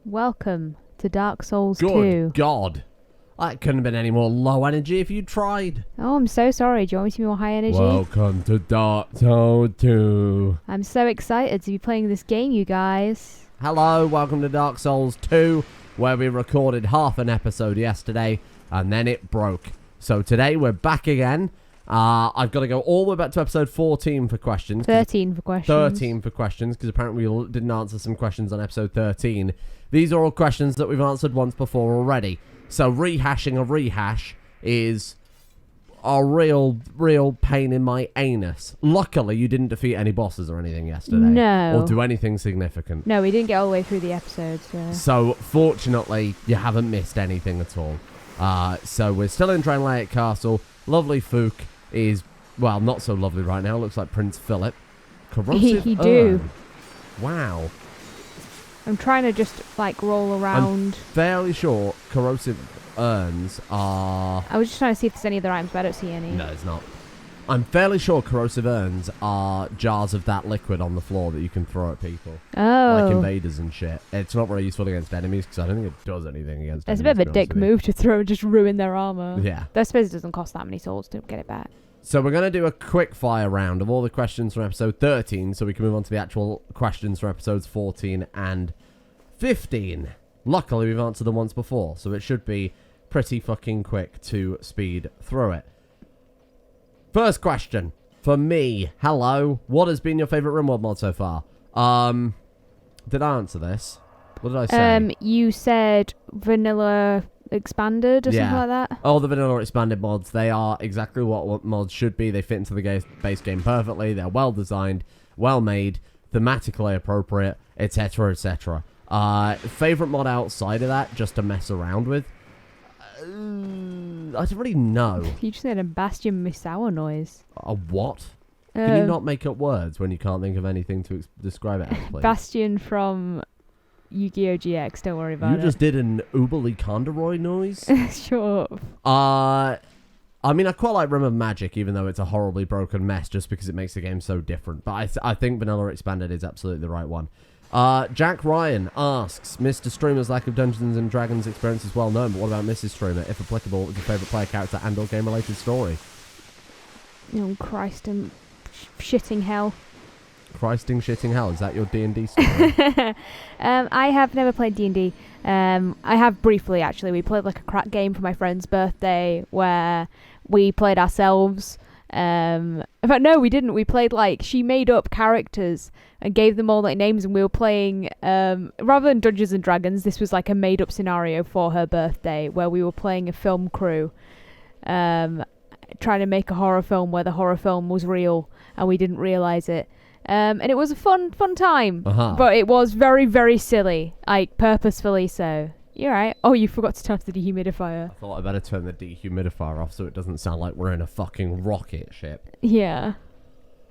Welcome to Dark Souls 2. Good God. That couldn't have been any more low energy if you tried. Oh, I'm so sorry. Do you want me to be more high energy? Welcome to Dark Souls 2. I'm so excited to be playing this game, you guys. Hello, welcome to Dark Souls 2, where we recorded half an episode yesterday, and then it broke. So today we're back again. I've got to go all the way back to episode 14 for questions. 13 for questions. 13 for questions, because apparently we didn't answer some questions on episode 13. These are all questions that we've answered once before already. So rehashing a rehash is a real pain in my anus. Luckily, you didn't defeat any bosses or anything yesterday. No. Or do anything significant. No, we didn't get all the way through the episode. So fortunately, you haven't missed anything at all. So we're still in Draenleic Castle. Lovely Fook is, well, not so lovely right now. Looks like Prince Philip. Corrosive He do. urn. Wow. I'm trying to just, roll around. I'm fairly sure corrosive urns are... I was just trying to see if there's any other items, but I don't see any. No, it's not. I'm fairly sure corrosive urns are jars of that liquid on the floor that you can throw at people. Oh. Like invaders and shit. It's not very useful against enemies, because I don't think it does anything against It's enemies. a bit of a dick move to throw and just ruin their armor. Yeah. I suppose it doesn't cost that many souls to get it back. So we're going to do a quick fire round of all the questions from episode 13, so we can move on to the actual questions from episodes 14 and 15. Luckily, we've answered them once before, so it should be pretty fucking quick to speed through it. First question. For me, hello. What has been your favourite RimWorld mod so far? Did I answer this? What did I say? You said vanilla expanded or something like that. Oh, the vanilla expanded mods. They are exactly what mods should be. They fit into the base game perfectly. They're well designed, well made, thematically appropriate, etc., etc. Favorite mod outside of that, just to mess around with? I don't really know. You just made a Bastion Misawa noise. A what? Can you not make up words when you can't think of anything to describe it as, please? Bastion from Yu-Gi-Oh! GX, don't worry about it. You just did an Uberly Conderoy noise? Sure. I mean, I quite like Rim of Magic, even though it's a horribly broken mess, just because it makes the game so different. But I think Vanilla Expanded is absolutely the right one. Jack Ryan asks, Mr. Streamer's lack of Dungeons and Dragons experience is well known, but what about Mrs. Streamer? If applicable, what was your favourite player character and or game-related story? Oh, Christ, and shitting hell. Christing shitting hell, is that your D&D story? I have never played D&D. I have briefly, actually. We played like a crack game for my friend's birthday where we played ourselves. In fact, no, we didn't. We played she made up characters and gave them all names, and we were playing, rather than Dungeons and Dragons, this was like a made up scenario for her birthday where we were playing a film crew, trying to make a horror film where the horror film was real and we didn't realize it. And it was a fun time, but it was very, very silly, purposefully so. You're right. Oh, you forgot to turn off the dehumidifier. I thought I better turn the dehumidifier off so it doesn't sound like we're in a fucking rocket ship. Yeah.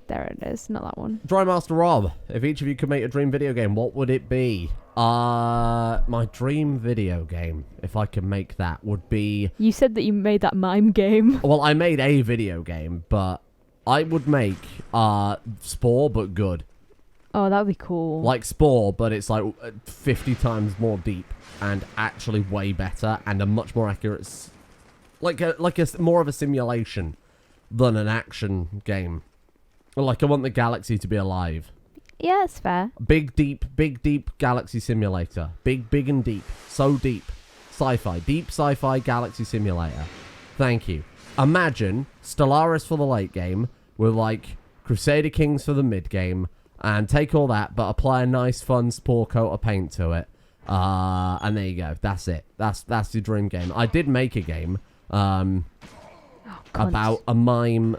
There it is. Not that one. Drymaster Rob, if each of you could make a dream video game, what would it be? My dream video game, if I could make that, would be... You said that you made that mime game. Well, I made a video game, but I would make Spore, but good. Oh, that would be cool. Like Spore, but it's 50 times more deep and actually way better and a much more accurate... more of a simulation than an action game. I want the galaxy to be alive. Yeah, that's fair. Big, deep galaxy simulator. Big and deep. So deep. Sci-fi. Deep sci-fi galaxy simulator. Thank you. Imagine Stellaris for the late game with, Crusader Kings for the mid game, and take all that, but apply a nice, fun spore coat of paint to it. And there you go. That's it. That's your dream game. I did make a game about a mime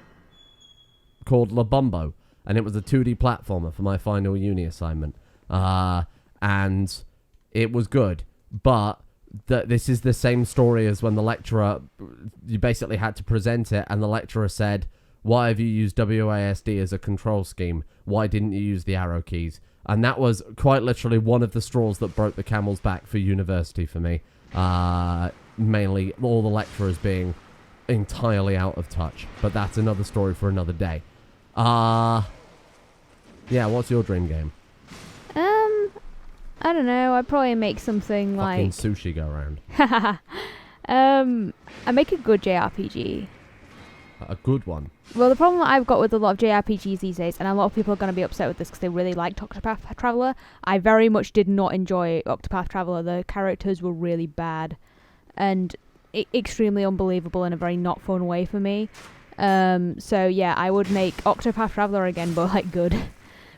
called La Bumbo, and it was a 2D platformer for my final uni assignment. And it was good, but this is the same story as when the lecturer, you basically had to present it, and the lecturer said, why have you used WASD as a control scheme? Why didn't you use the arrow keys? And that was quite literally one of the straws that broke the camel's back for university for me. Mainly all the lecturers being entirely out of touch. But that's another story for another day. Yeah, what's your dream game? I don't know. I'd probably make something Fucking like sushi go around. I make a good JRPG. A good one. Well, the problem that I've got with a lot of JRPGs these days, and a lot of people are going to be upset with this because they really liked Octopath Traveler, I very much did not enjoy Octopath Traveler. The characters were really bad and extremely unbelievable in a very not fun way for me. So yeah, I would make Octopath Traveler again, but like good.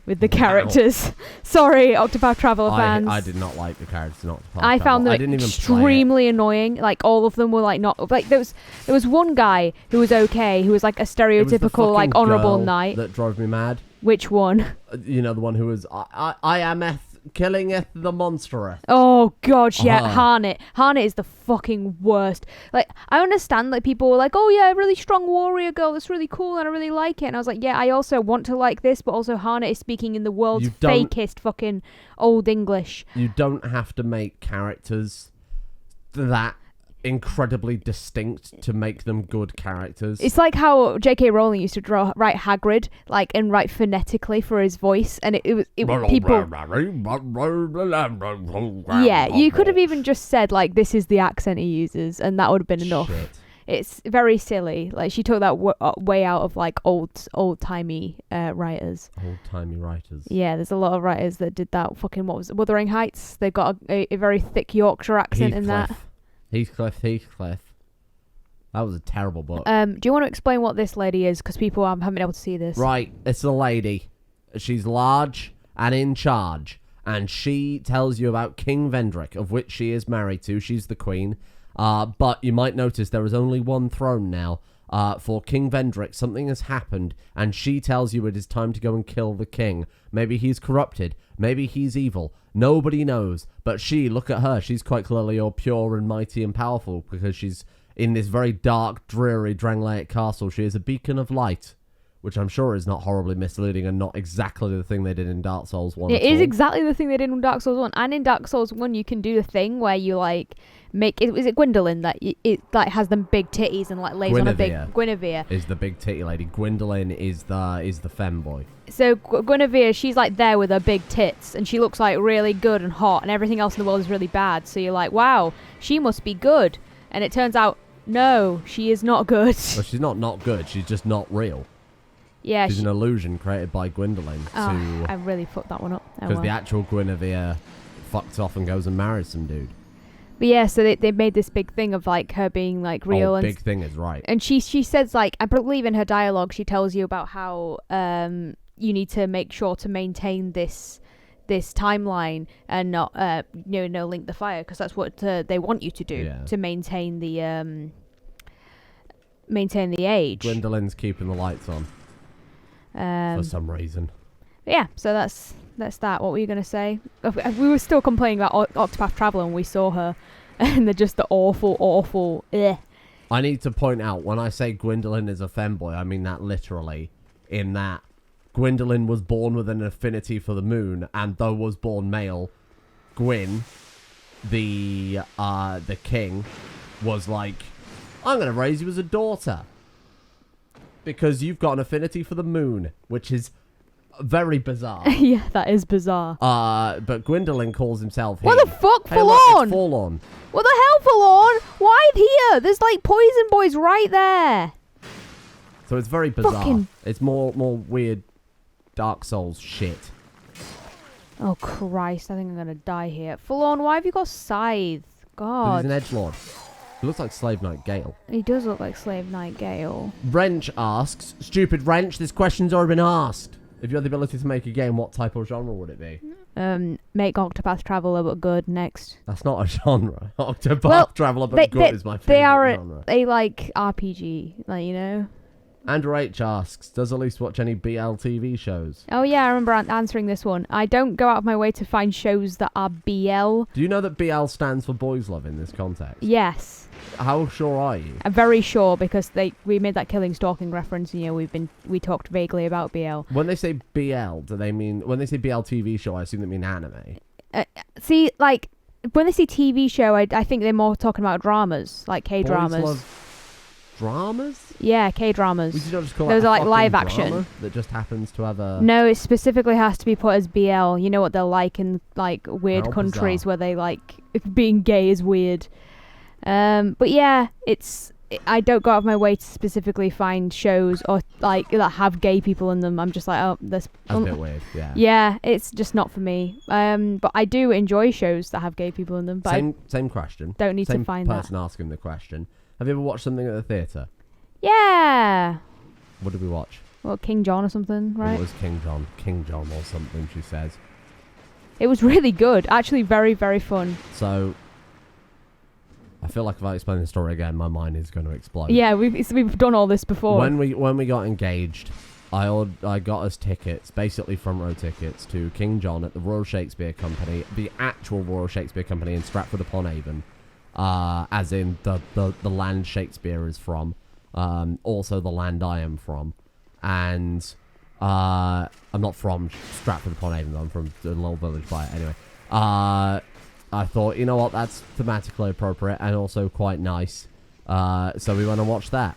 With the characters. Sorry, Octopath Traveler fans. I did not like the characters in Octopath I found them extremely annoying. Like all of them were like not like there was one guy who was okay, who was like a stereotypical like honourable knight. That drove me mad. Which one? You know, the one who was I am killingeth the monstereth. Oh god, yeah, Harnett. Harnett is the fucking worst. Like I understand like people were like, oh yeah, a really strong warrior girl, that's really cool and I really like it. And I was like, yeah, I also want to like this, but also Harnett is speaking in the world's fakest fucking old English. You don't have to make characters that incredibly distinct to make them good characters. It's like how J.K. Rowling used to write Hagrid and write phonetically for his voice, and it was people. Yeah, you could have even just said like this is the accent he uses, and that would have been enough. Shit. It's very silly. Like she took that way out of like old timey writers. Old timey writers. Yeah, there's a lot of writers that did that. Fucking what was it? Wuthering Heights? They've got a very thick Yorkshire accent in that. Heathcliff. That was a terrible book. Do you want to explain what this lady is? Because people haven't been able to see this. Right, it's a lady. She's large and in charge. And she tells you about King Vendrick, of which she is married to. She's the queen. But you might notice there is only one throne now. For King Vendrick, something has happened, and she tells you it is time to go and kill the king. Maybe he's corrupted. Maybe he's evil. Nobody knows. But she, look at her. She's quite clearly all pure and mighty and powerful because she's in this very dark, dreary Drangleic castle. She is a beacon of light, which I'm sure is not horribly misleading and not exactly the thing they did in Dark Souls 1. It is exactly the thing they did in Dark Souls 1. And in Dark Souls 1, you can do the thing where you, like, make... Is it Gwendolyn that it like, has them big titties and, like, lays on a big... Guinevere. Is the big titty lady. Gwendolyn is the femboy. So, Guinevere, she's, like, there with her big tits, and she looks, like, really good and hot, and everything else in the world is really bad. So you're like, wow, she must be good. And it turns out, no, she is not good. Well, she's not good. She's just not real. Yeah, she's an illusion created by Gwendolyn. I really fucked that one up. Because the actual Guinevere fucks off and goes and marries some dude. But yeah, so they made this big thing of like her being like real. Oh, and big thing is right. And she says like, I believe in her dialogue, she tells you about how you need to make sure to maintain this timeline and not no link the fire, because that's what they want you to do to maintain the age. Gwendolyn's keeping the lights on. For some reason. Yeah, so that's that. What were you going to say? We were still complaining about Octopath Traveler when we saw her, and they're just the awful. Ugh. I need to point out, when I say Gwendolyn is a femboy, I mean that literally, in that Gwendolyn was born with an affinity for the moon, and though was born male, Gwyn, the king, was like, I'm going to raise you as a daughter. Because you've got an affinity for the moon, which is very bizarre. Yeah, that is bizarre. But Gwendolyn calls himself... What the fuck, hey, look, Forlorn? It's Forlorn. What the hell, Forlorn? Why here? There's like poison boys right there. So it's very bizarre. It's more weird Dark Souls shit. Oh, Christ. I think I'm going to die here. Forlorn, why have you got scythe? God. He's an edgelord. He looks like Slave Knight Gale. He does look like Slave Knight Gale. Wrench asks, stupid Wrench, this question's already been asked. If you had the ability to make a game, what type of genre would it be? Make Octopath Traveler but good next. That's not a genre. Octopath Traveler but good is my favourite genre. They like RPG, like, you know? Andrew H asks, does Elise watch any BL TV shows? Oh yeah, I remember answering this one. I don't go out of my way to find shows that are BL. Do you know that BL stands for Boys Love in this context? Yes. How sure are you? I'm very sure, because we made that Killing Stalking reference, and we talked vaguely about BL. When they say BL, do they mean, when they say BL TV show, I assume they mean anime? See, like, when they say TV show, I think they're more talking about dramas, like K-dramas. dramas? Yeah, Would K-dramas. you not just call Those that a are like fucking live action. drama that just happens to have a... No, it specifically has to be put as BL. You know what they're like in like weird How countries bizarre. where they like being gay is weird. But yeah, I don't go out of my way to specifically find shows or like that have gay people in them. I'm just like, oh, this. That's a bit weird, yeah. Yeah, it's just not for me. But I do enjoy shows that have gay people in them. But Same question. I don't need to find Same that. person asking the question. Have you ever watched something at the theatre? Yeah. What did we watch? Well, King John or something, right? It was King John. King John or something, she says. It was really good. Actually, very, very fun. So, I feel like if I explain the story again, my mind is going to explode. Yeah, we've done all this before. When we got engaged, I got us tickets, basically front row tickets, to King John at the Royal Shakespeare Company, the actual Royal Shakespeare Company in Stratford-upon-Avon, as in the land Shakespeare is from, also the land I am from, and I'm not from Stratford-upon-Avon, I'm from a little village by it anyway. I thought, you know what, that's thematically appropriate and also quite nice, so we went and watched that.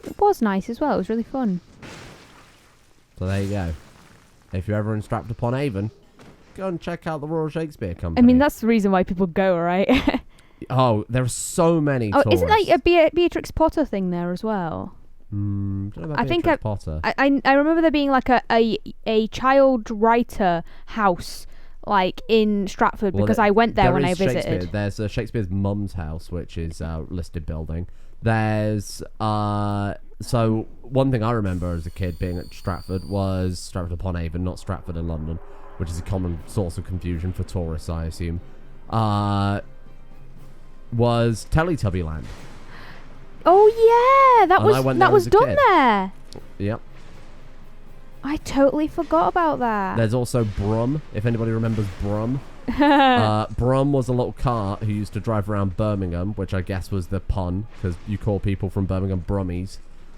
It was nice as well. It was really fun. So there you go. If you're ever in Stratford-upon-Avon, go and check out the Royal Shakespeare Company. I mean, that's the reason why people go, right? Oh, there are so many tourists. Isn't like a Beatrix Potter thing there as well? Don't know about I think Beatrix Potter. I remember there being like a child writer house like in Stratford, Well, because I went there when I Shakespeare. visited. There's Shakespeare's mum's house, which is a listed building. There's so one thing I remember as a kid being at Stratford was Stratford-upon-Avon, not Stratford in London, which is a common source of confusion for tourists, I assume. Was Teletubbyland. Oh yeah, that was as a done kid. there. Yep. I totally forgot about that. There's also Brum, if anybody remembers Brum. Brum was a little cart who used to drive around Birmingham, which I guess was the pun, because you call people from Birmingham Brummies.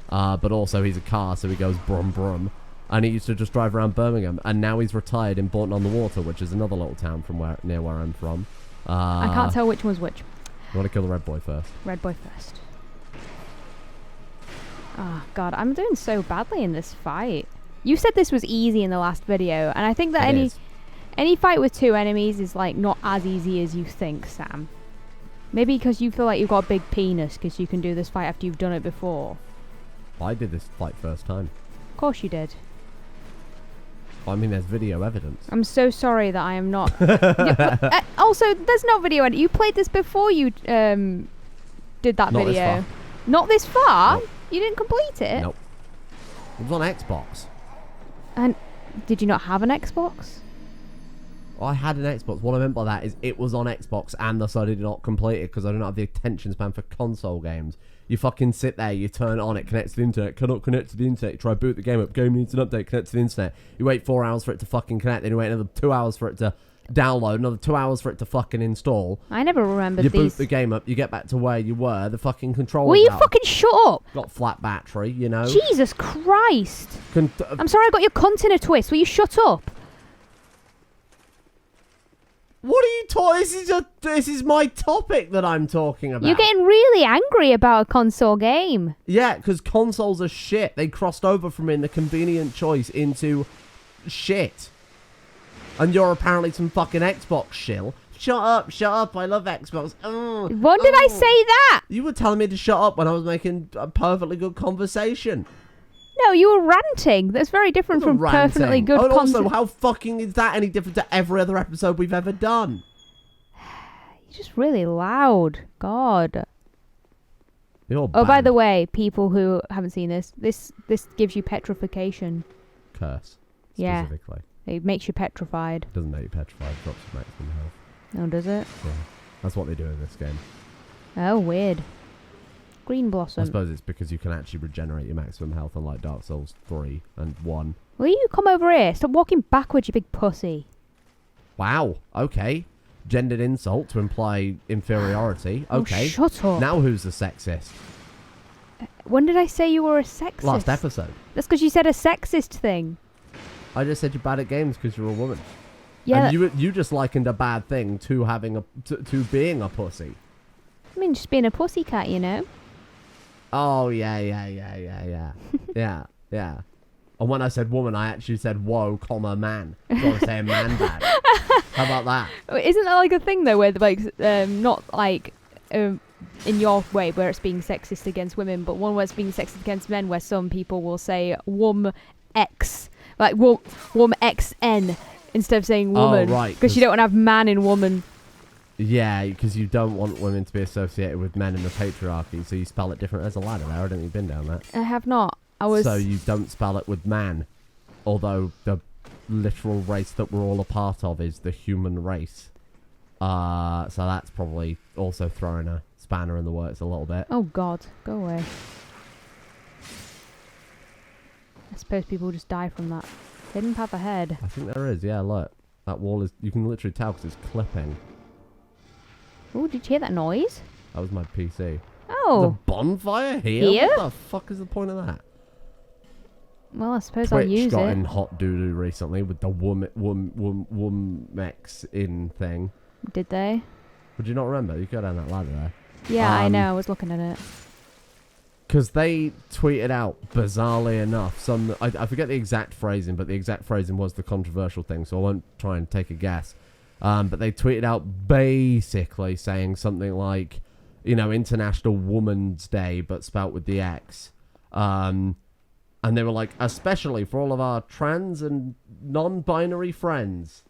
But also he's a car, so he goes Brum Brum. And he used to just drive around Birmingham, and now he's retired in Bourton-on-the-Water, which is another little town from near where I'm from. I can't tell which one's which. You want to kill the red boy first? Red boy first. Oh god, I'm doing so badly in this fight. You said this was easy in the last video, and I think that any fight with two enemies is like not as easy as you think, Sam. Maybe because you feel like you've got a big penis because you can do this fight after you've done it before. I did this fight first time. Of course you did. I mean, there's video evidence. I'm so sorry that I am not. Also, there's no video edit. You played this before you did that Not this video. far. Not this far? Nope. You didn't complete it? Nope. It was on Xbox. And did you not have an Xbox? I had an Xbox. What I meant by that is it was on Xbox and thus I did not complete it because I don't have the attention span for console games. You fucking sit there, you turn it on, it connects to the internet, cannot connect to the internet, you try to boot the game up, game needs an update, connect to the internet. You wait 4 hours for it to fucking connect, then you wait another 2 hours for it to download, another 2 hours for it to fucking install. I never remembered You these. boot the game up, you get back to where you were, the fucking controller. Will you fucking shut up? Got flat battery, you know. Jesus Christ. I'm sorry I got your cunt in a twist. Will you shut up? What are you talking? This is my topic that I'm talking about. You're getting really angry about a console game. Yeah, because consoles are shit. They crossed over from being the convenient choice into shit. And you're apparently some fucking Xbox shill. Shut up, I love Xbox. When did I say that? You were telling me to shut up when I was making a perfectly good conversation. No, you were ranting. That's very different from perfectly good And also, content. how fucking is that any different to every other episode we've ever done? You're just really loud. God. You're Oh, by banned. the way, people who haven't seen this gives you petrification. Curse. Yeah. Specifically. It makes you petrified. Doesn't make you petrified, drops your maximum health. Oh, does it? Yeah. That's what they do in this game. Oh, weird. Green I Blossom. suppose it's because you can actually regenerate your maximum health unlike Dark Souls 3 and 1. Will you come over here? Stop walking backwards, you big pussy. Wow, okay. Gendered insult to imply inferiority. Okay. Oh, shut up. Now who's the sexist? When did I say you were a sexist? Last episode. That's because you said a sexist thing. I just said you're bad at games because you're a woman. Yeah. And you just likened a bad thing to having to being a pussy. I mean, just being a pussycat, you know? Oh, yeah. Yeah. And when I said woman, I actually said whoa, comma, man. So I was saying man bag. How about that? Isn't that like a thing though, where like not like in your way where it's being sexist against women, but one where it's being sexist against men, where some people will say X, like XN instead of saying woman. Oh, right. Because you don't want to have man in woman. Yeah, because you don't want women to be associated with men in the patriarchy, so you spell it different. There's a ladder there. I don't think you've been down that. I have not. So you don't spell it with man, although the literal race that we're all a part of is the human race. So that's probably also throwing a spanner in the works a little bit. Oh God, go away. I suppose people just die from that. They didn't have a head. I think there is, yeah, look. That wall is, you can literally tell because it's clipping. Oh, did you hear that noise? That was my PC. Oh. There's a bonfire here? Here? What the fuck is the point of that? Well, I suppose Twitch I'll use got it. in hot doo-doo recently with the Womex in thing. Did they? Would you not remember? You go down that ladder there. Yeah, I know. I was looking at it. Because they tweeted out, bizarrely enough, I forget the exact phrasing, but the exact phrasing was the controversial thing, so I won't try and take a guess. But they tweeted out basically saying something like, International Women's Day, but spelt with the X. And they were like, especially for all of our trans and non-binary friends.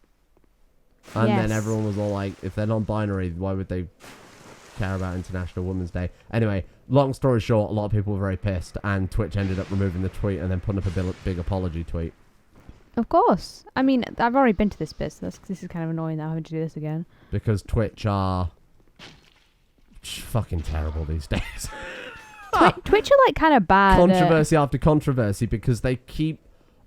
And then everyone was all like, if they're non-binary, why would they care about International Women's Day? Anyway, long story short, a lot of people were very pissed, and Twitch ended up removing the tweet and then putting up a big apology tweet. Of course. I mean, I've already been to this business. This is kind of annoying that I'm having to do this again. Because Twitch are fucking terrible these days. Twitch are like kind of bad. Controversy after controversy because they keep...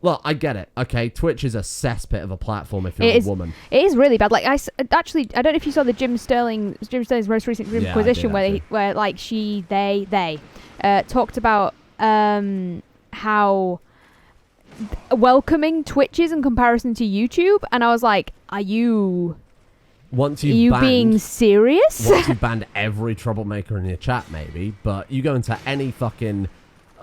Look, I get it. Okay, Twitch is a cesspit of a platform if you're a woman. It is really bad. Like I don't know if you saw the Jim Sterling's most recent Grimquisition where they talked about how welcoming Twitch is in comparison to YouTube, and I was like, are you being serious? Once you banned every troublemaker in your chat, maybe, but you go into any fucking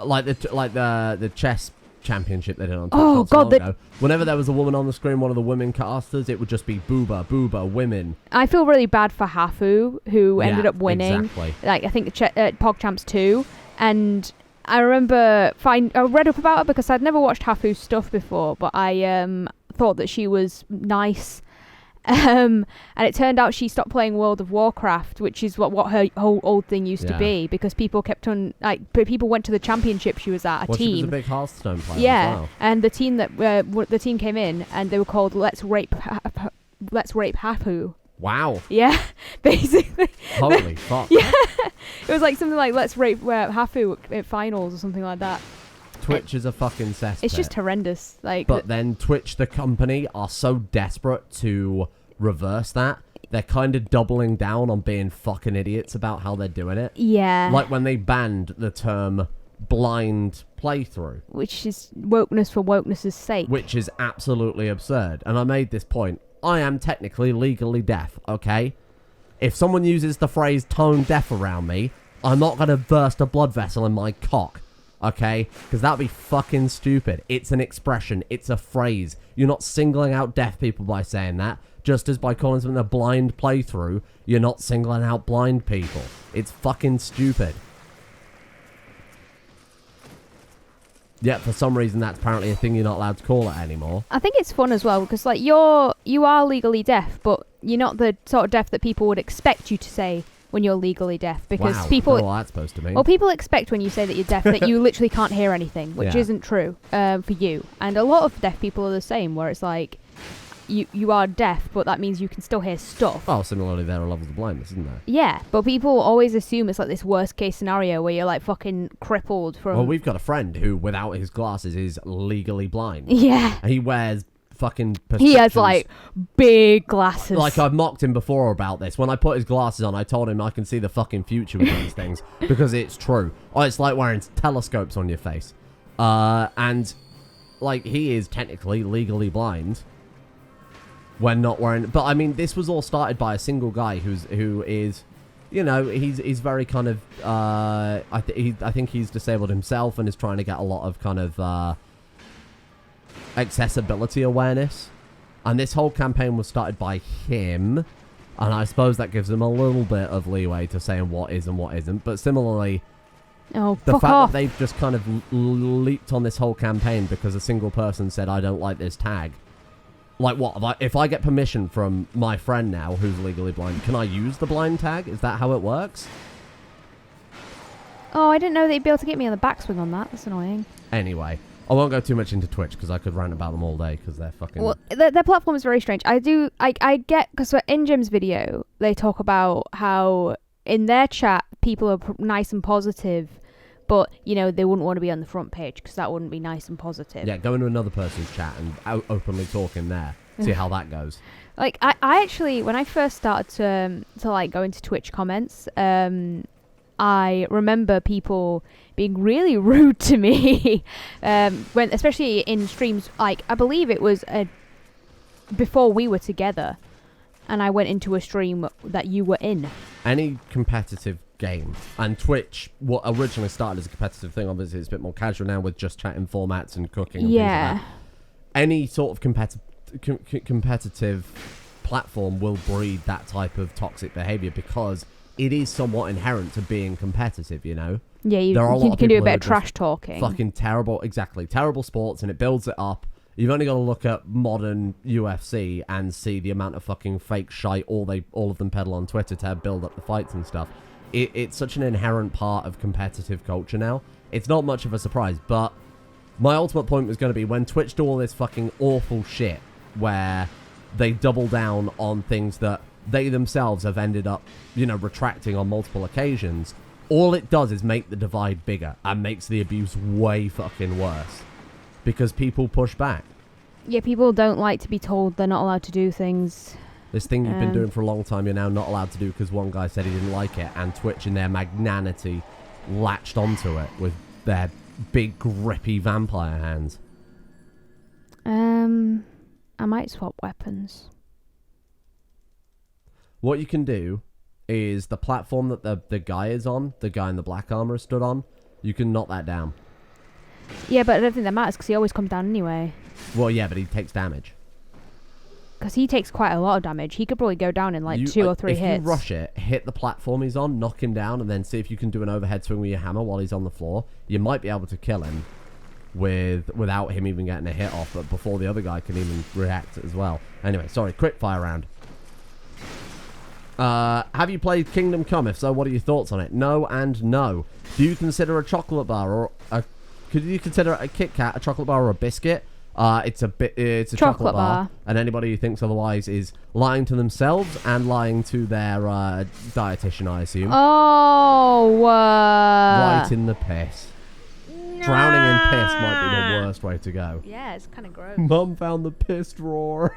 like the chess championship they did on Twitch not so long ago. Whenever there was a woman on the screen, one of the women casters, it would just be booba, women. I feel really bad for Hafu, who ended up winning. Exactly. Like, I think PogChamps 2, and I remember I read up about her because I'd never watched Hafu's stuff before, but I thought that she was nice. And it turned out she stopped playing World of Warcraft, which is what her whole old thing used to be, because people kept on people went to the championship she was at. Team. She was a big Hearthstone player. Yeah, as well. and the team came in and they were called Let's Rape Hafu. Wow. Yeah, basically. Holy fuck. Yeah, it was like something like Let's Rape Hafu at finals or something like that. Twitch is a fucking cesspit. It's just horrendous. But then Twitch, the company, are so desperate to reverse that. They're kind of doubling down on being fucking idiots about how they're doing it. Yeah. Like when they banned the term blind playthrough. Which is wokeness for wokeness' sake. Which is absolutely absurd. And I made this point. I am technically legally deaf, okay? If someone uses the phrase tone deaf around me, I'm not going to burst a blood vessel in my cock. Okay? Because that would be fucking stupid. It's an expression. It's a phrase. You're not singling out deaf people by saying that. Just as by calling something a blind playthrough, you're not singling out blind people. It's fucking stupid. Yet for some reason that's apparently a thing you're not allowed to call it anymore. I think it's fun as well because like you are legally deaf, but you're not the sort of deaf that people would expect you to say when you're legally deaf, because people... Wow, that's supposed to mean. Well, people expect when you say that you're deaf that you literally can't hear anything, which isn't true for you. And a lot of deaf people are the same, where it's like, you are deaf, but that means you can still hear stuff. Oh, similarly, there are levels of blindness, isn't there? Yeah, but people always assume it's like this worst case scenario where you're like fucking crippled from... Well, we've got a friend who, without his glasses, is legally blind. Yeah. And he wears fucking He has like big glasses. Like I've mocked him before about this. When I put his glasses on, I told him I can see the fucking future with these things because it's true. Oh, it's like wearing telescopes on your face. And like he is technically legally blind when not wearing. But I mean, this was all started by a single guy who is you know, he's very kind of I think he's disabled himself and is trying to get a lot of kind of accessibility awareness. And this whole campaign was started by him, and I suppose that gives him a little bit of leeway to saying what is and what isn't. But similarly, Oh, the fuck fact off. that they've just kind of leaped on this whole campaign because a single person said, I don't like this tag. Like, what? If I get permission from my friend now, who's legally blind, can I use the blind tag? Is that how it works? Oh, I didn't know that you'd be able to get me on the backswing on that. That's annoying. Anyway, I won't go too much into Twitch because I could rant about them all day because they're fucking... Well, their platform is very strange. I get... Because in Jim's video, they talk about how in their chat, people are nice and positive, but, you know, they wouldn't want to be on the front page because that wouldn't be nice and positive. Yeah, go into another person's chat and openly talk in there. See how that goes. Like, I actually, when I first started to like, go into Twitch comments, I remember people being really rude to me, when, especially in streams, like, I believe it was before we were together, and I went into a stream that you were in. Any competitive game, and Twitch, what originally started as a competitive thing, obviously it's a bit more casual now with just chatting formats and cooking and things like that. Any sort of competitive platform will breed that type of toxic behavior because it is somewhat inherent to being competitive, you know? Yeah, you can do a bit of trash talking. Fucking terrible, exactly. Terrible sports, and it builds it up. You've only got to look at modern UFC and see the amount of fucking fake shite all of them peddle on Twitter to build up the fights and stuff. It's such an inherent part of competitive culture now. It's not much of a surprise, but my ultimate point was going to be when Twitch do all this fucking awful shit where they double down on things that they themselves have ended up, you know, retracting on multiple occasions, all it does is make the divide bigger and makes the abuse way fucking worse because people push back. Yeah, people don't like to be told they're not allowed to do things. This thing you've been doing for a long time, you're now not allowed to do because one guy said he didn't like it, and Twitch in their magnanimity latched onto it with their big grippy vampire hands. I might swap weapons. What you can do is the platform that the guy is on, the guy in the black armor stood on, you can knock that down. Yeah, but I don't think that matters because he always comes down anyway. Well, yeah, but he takes damage. Because he takes quite a lot of damage. He could probably go down in like 2 or 3 hits. If you rush it, hit the platform he's on, knock him down, and then see if you can do an overhead swing with your hammer while he's on the floor. You might be able to kill him without him even getting a hit off, but before the other guy can even react as well. Anyway, sorry, quick fire round. Have you played Kingdom Come? If so, what are your thoughts on it? No and no. Do you consider a chocolate bar or could you consider a Kit Kat a chocolate bar or a biscuit? It's a chocolate bar, and anybody who thinks otherwise is lying to themselves and lying to their dietitian, I assume. Oh, right in the piss. No. Drowning in piss might be the worst way to go. Yeah, it's kind of gross. Mum found the piss drawer.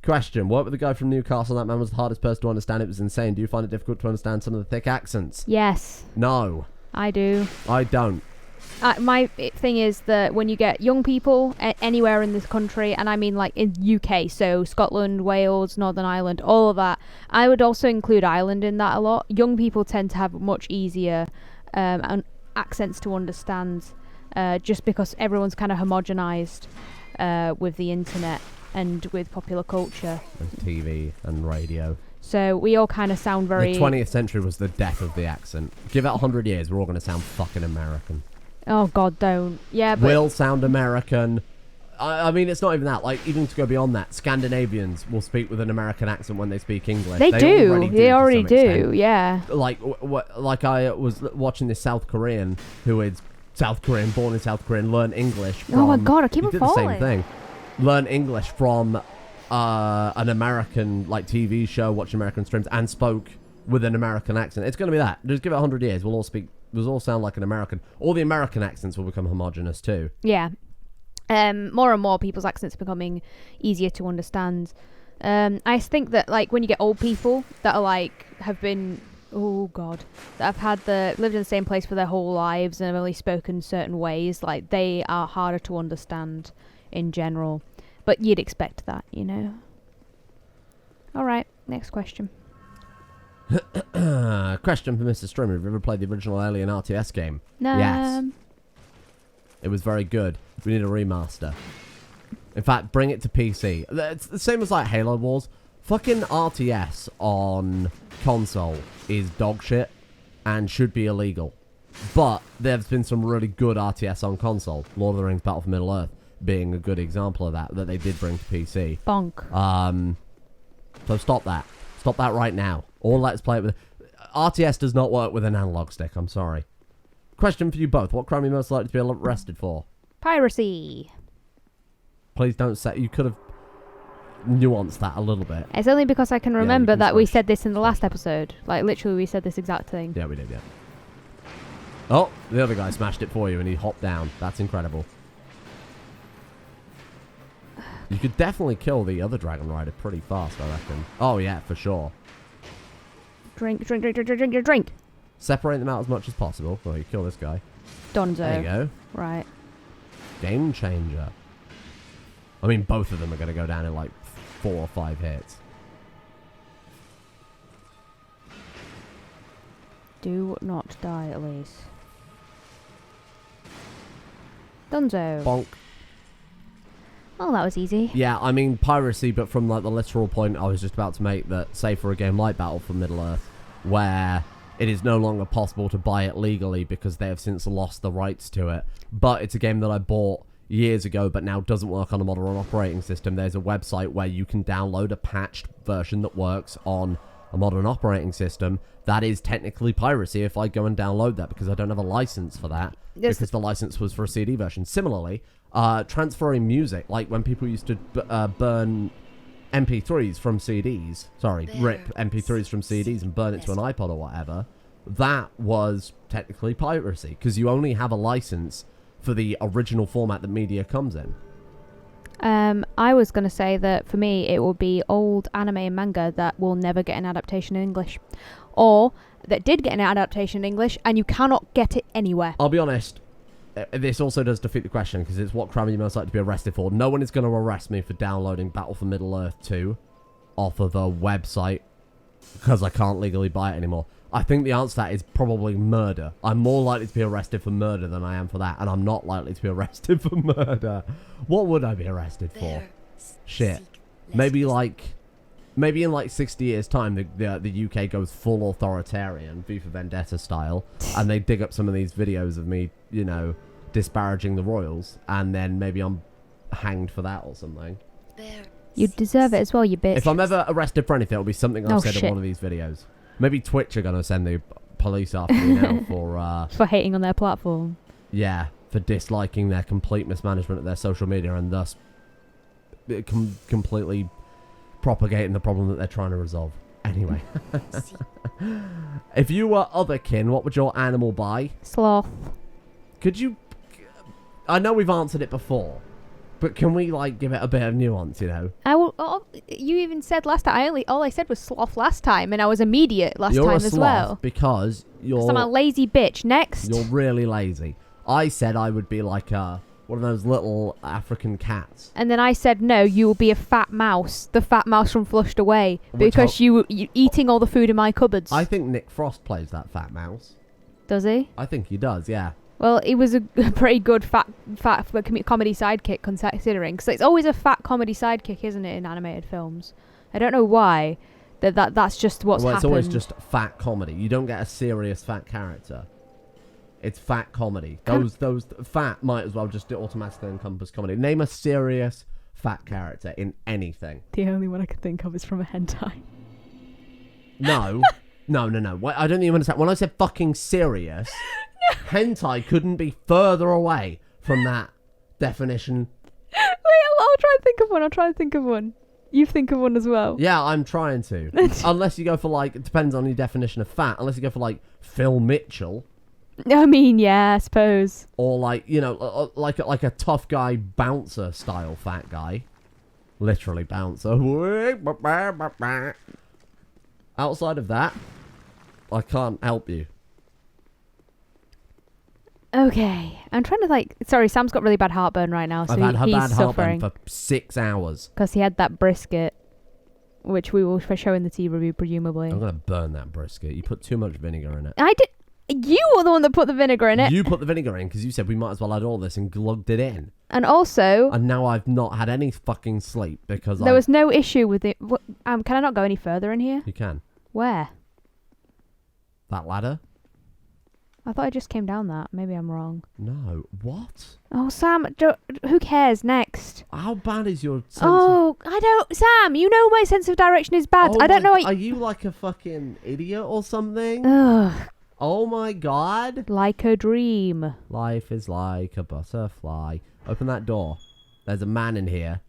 Question: worked with the guy from Newcastle. That man was the hardest person to understand. It was insane. Do you find it difficult to understand some of the thick accents? Yes. No. I do. I don't. My thing is that when you get young people anywhere in this country, and I mean like in UK, so Scotland, Wales, Northern Ireland, all of that, I would also include Ireland in that a lot. Young people tend to have much easier accents to understand just because everyone's kind of homogenized with the internet and with popular culture. And TV and radio. So we all kind of sound very... The 20th century was the death of the accent. Give it 100 years, we're all going to sound fucking American. Oh, God, don't. Yeah, but... Will sound American. I mean, it's not even that. Like, even to go beyond that, Scandinavians will speak with an American accent when they speak English. They already do, yeah. Like, like I was watching this South Korean who is South Korean, born in South Korea, learn English from... Oh, my God, I keep on falling. The same thing. Learn English from an American, like, TV show, watch American streams, and spoke with an American accent. It's going to be that. Just give it 100 years. We'll all sound like an American. All the American accents will become homogenous too. Yeah. More and more people's accents are becoming easier to understand. I think that like when you get old people that are like have been that have lived in the same place for their whole lives and have only spoken certain ways, like they are harder to understand in general. But you'd expect that, you know. All right. Next question. Question for Mr. Strimmer. Have you ever played the original Alien RTS game? No. Yes. It was very good. We need a remaster. In fact, bring it to PC. It's the same as like Halo Wars. Fucking RTS on console is dog shit and should be illegal. But there's been some really good RTS on console. Lord of the Rings Battle for Middle-earth being a good example of that they did bring to PC. Bonk. So stop that. Stop that right now. Or let's play it with... RTS does not work with an analog stick, I'm sorry. Question for you both. What crime are you most likely to be arrested for? Piracy. Please don't say... You could have nuanced that a little bit. It's only because I can remember can that we smash. said this in the last episode. Like, literally, we said this exact thing. Yeah, we did, yeah. Oh, the other guy smashed it for you and he hopped down. That's incredible. You could definitely kill the other Dragon Rider pretty fast, I reckon. Oh, yeah, for sure. Drink your drink. Separate them out as much as possible. Oh, you kill this guy. Donzo. There you go. Right. Game changer. I mean, both of them are going to go down in like 4 or 5 hits. Do not die, Elise. Donzo. Bonk. Oh, that was easy. Yeah, I mean piracy, but from like the literal point I was just about to make, that say for a game like Battle for Middle-earth, where it is no longer possible to buy it legally because they have since lost the rights to it, but it's a game that I bought years ago but now doesn't work on a modern operating system. There's a website where you can download a patched version that works on a modern operating system. That is technically piracy if I go and download that, because I don't have a license for that, because the license was for a CD version. Similarly, transferring music, like when people used to burn MP3s from CDs, rip MP3s from CDs and burn it to an iPod or whatever, that was technically piracy, because you only have a license for the original format that media comes in. I was going to say that for me it will be old anime and manga that will never get an adaptation in English, or that did get an adaptation in English and you cannot get it anywhere. I'll be honest, this also does defeat the question, because it's what crime are you most likely to be arrested for. No one is going to arrest me for downloading Battle for Middle-earth 2 off of a website because I can't legally buy it anymore. I think the answer to that is probably murder. I'm more likely to be arrested for murder than I am for that, and I'm not likely to be arrested for murder. What would I be arrested for? Shit. Maybe in like 60 years' time, the UK goes full authoritarian, V for Vendetta style, and they dig up some of these videos of me, you know, disparaging the royals, and then maybe I'm hanged for that or something. You deserve it as well, you bitch. If I'm ever arrested for anything, it'll be something I've said shit. in one of these videos. Maybe Twitch are going to send the police after me now for... for hating on their platform. Yeah, for disliking their complete mismanagement of their social media and thus completely propagating the problem that they're trying to resolve. Anyway. If you were otherkin, what would your animal buy? Sloth. Could you... I know we've answered it before, but can we, like, give it a bit of nuance, you know? You even said last time. All I said was sloth last time, and I was immediate last You're time a as sloth well. because you're... I'm a lazy bitch. Next. You're really lazy. I said I would be like one of those little African cats. And then I said, no, you will be a fat mouse. The fat mouse from Flushed Away. Because you eating all the food in my cupboards. I think Nick Frost plays that fat mouse. Does he? I think he does, yeah. Well, he was a pretty good fat comedy sidekick, considering. Because it's always a fat comedy sidekick, isn't it, in animated films? I don't know why. That's just what's happened. It's always just fat comedy. You don't get a serious fat character. It's fat comedy. Those fat might as well just automatically encompass comedy. Name a serious fat character in anything. The only one I could think of is from a hentai. No. No. I don't even understand. When I said fucking serious, hentai couldn't be further away from that definition. Wait, I'll try and think of one. You think of one as well. Yeah, I'm trying to. Unless you go for, like, it depends on your definition of fat. Unless you go for, like, Phil Mitchell. I mean, yeah, I suppose. Or, like, you know, like a tough guy bouncer style fat guy. Literally bouncer. Outside of that, I can't help you. Okay, I'm trying to sorry, Sam's got really bad heartburn right now, so I've had he's bad suffering heartburn for 6 hours. because he had that brisket. which we will show in the tea review, presumably. I'm gonna burn that brisket. You put too much vinegar in it. I did. You were the one that put the vinegar in it. You put the vinegar in because you said we might as well add all this and glugged it in. And also... And now I've not had any fucking sleep because there was no issue with it. Can I not go any further in here? You can. Where? That ladder? I thought I just came down that. Maybe I'm wrong. No. What? Oh, Sam, who cares? Next. How bad is your sense I don't... Sam, you know my sense of direction is bad. Oh I don't know... Are you like a fucking idiot or something? Ugh. Oh my god. Like a dream. Life is like a butterfly. Open that door. There's a man in here.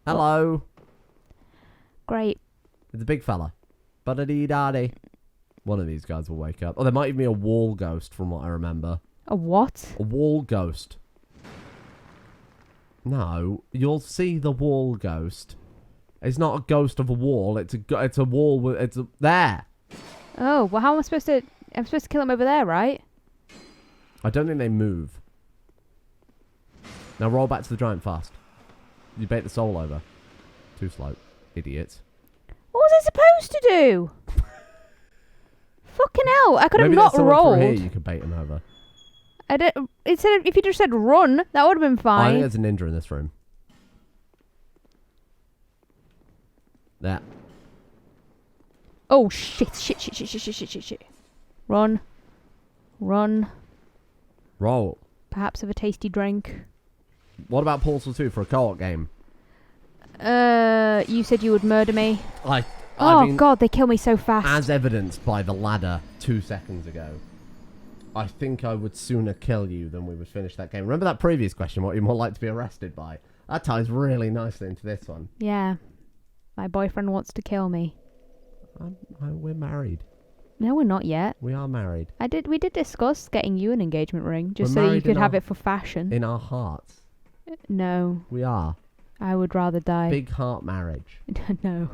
Hello. Great. It's a big fella. Ba-da-dee-da-dee. One of these guys will wake up. Oh, there might even be a wall ghost from what I remember. A what? A wall ghost. No, you'll see the wall ghost. It's not a ghost of a wall. It's a wall with... there. Oh, well, how am I supposed to... I'm supposed to kill him over there, right? I don't think they move. Now roll back to the giant fast. You bait the soul over. Too slow. Idiots. What was I supposed to do? Fucking hell, I could have not rolled. Maybe here you could bait him over. Instead of, if you just said run, that would have been fine. I think there's a ninja in this room. There. Oh, shit. Run. Roll. Perhaps of a tasty drink. What about Portal 2 for a co-op game? You said you would murder me. I mean, God, they kill me so fast. As evidenced by the ladder 2 seconds ago. I think I would sooner kill you than we would finish that game. Remember that previous question, what you're more like to be arrested by? That ties really nicely into this one. Yeah. My boyfriend wants to kill me. We're married. No, we're not yet. We are married. We did discuss getting you an engagement ring, just so you could have it for fashion. In our hearts. No. We are. I would rather die. Big heart marriage. No.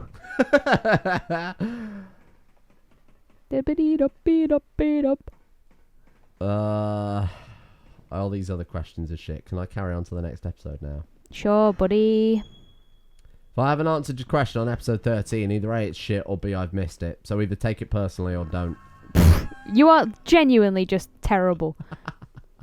All these other questions are shit. Can I carry on to the next episode now? Sure, buddy. If I haven't answered your question on episode 13, either A, it's shit, or B, I've missed it. So either take it personally or don't. You are genuinely just terrible.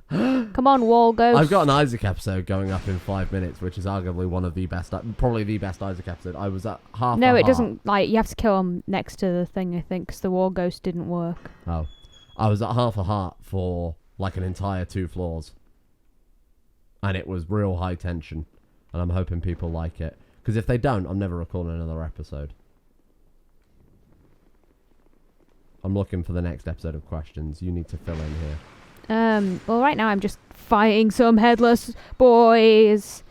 Come on, wall ghost. I've got an Isaac episode going up in 5 minutes, which is arguably one of the best, probably the best Isaac episode. I was at half. No, it doesn't. Like, you have to kill him next to the thing, I think, because the wall ghost didn't work. Oh, I was at half a heart for like an entire 2 floors, and it was real high tension. And I'm hoping people like it, because if they don't, I'm never recording another episode. I'm looking for the next episode of questions. You need to fill in here. Well, right now I'm just fighting some headless boys,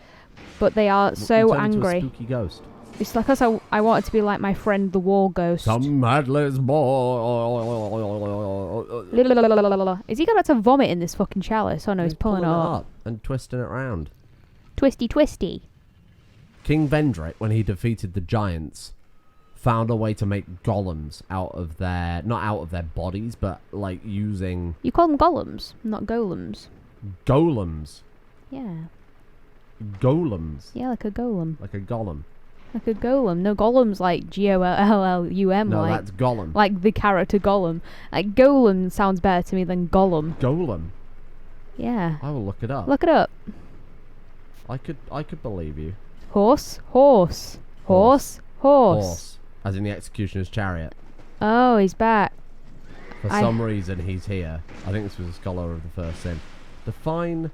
but they are so angry. Into a spooky ghost. It's like us. I wanted to be like my friend, the wall ghost. Some headless boy. Is he about to vomit in this fucking chalice? Oh no, he's pulling it up and twisting it around. Twisty. King Vendrick, when he defeated the giants, found a way to make golems out of their... Not out of their bodies, but, like, using... You call them golems, not golems. Golems? Yeah. Golems? Yeah, like a golem. Like a golem. Like a golem. No, golem's like Gollum. No, like, that's Gollum. Like the character Gollum. Like, golem sounds better to me than Gollum. Golem? Yeah. I will look it up. Look it up. I could believe you. Horse. As in the executioner's chariot. Oh, he's back. For some reason, he's here. I think this was a scholar of the first sin. Define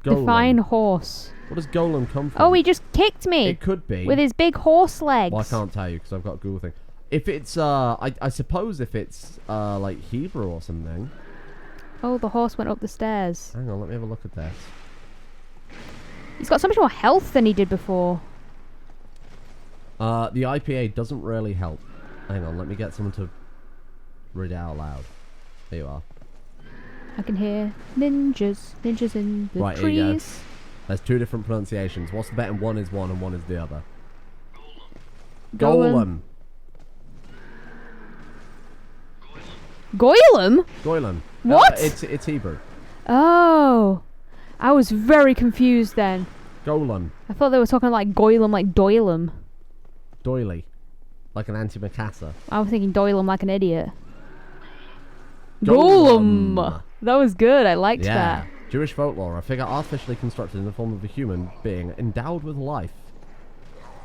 golem. Define horse. What does golem come from? Oh, he just kicked me. It could be. With his big horse legs. Well, I can't tell you because I've got a Google thing. If it's, I suppose if it's, like Hebrew or something. Oh, the horse went up the stairs. Hang on, let me have a look at this. He's got so much more health than he did before. The IPA doesn't really help. Hang on, let me get someone to read it out loud. There you are. I can hear ninjas in the right, trees. Here you go. There's 2 different pronunciations. What's the bet? One is one and one is the other. Golem. Goylem? Goylem. What? It's Hebrew. Oh. I was very confused then. Golem. I thought they were talking like Goylem, like Doylem. Doily. Like an antimacassar. I was thinking Doyle, I'm like an idiot. Golem. Golem! That was good, I liked Yeah. that. Jewish folklore, a figure artificially constructed in the form of a human being endowed with life.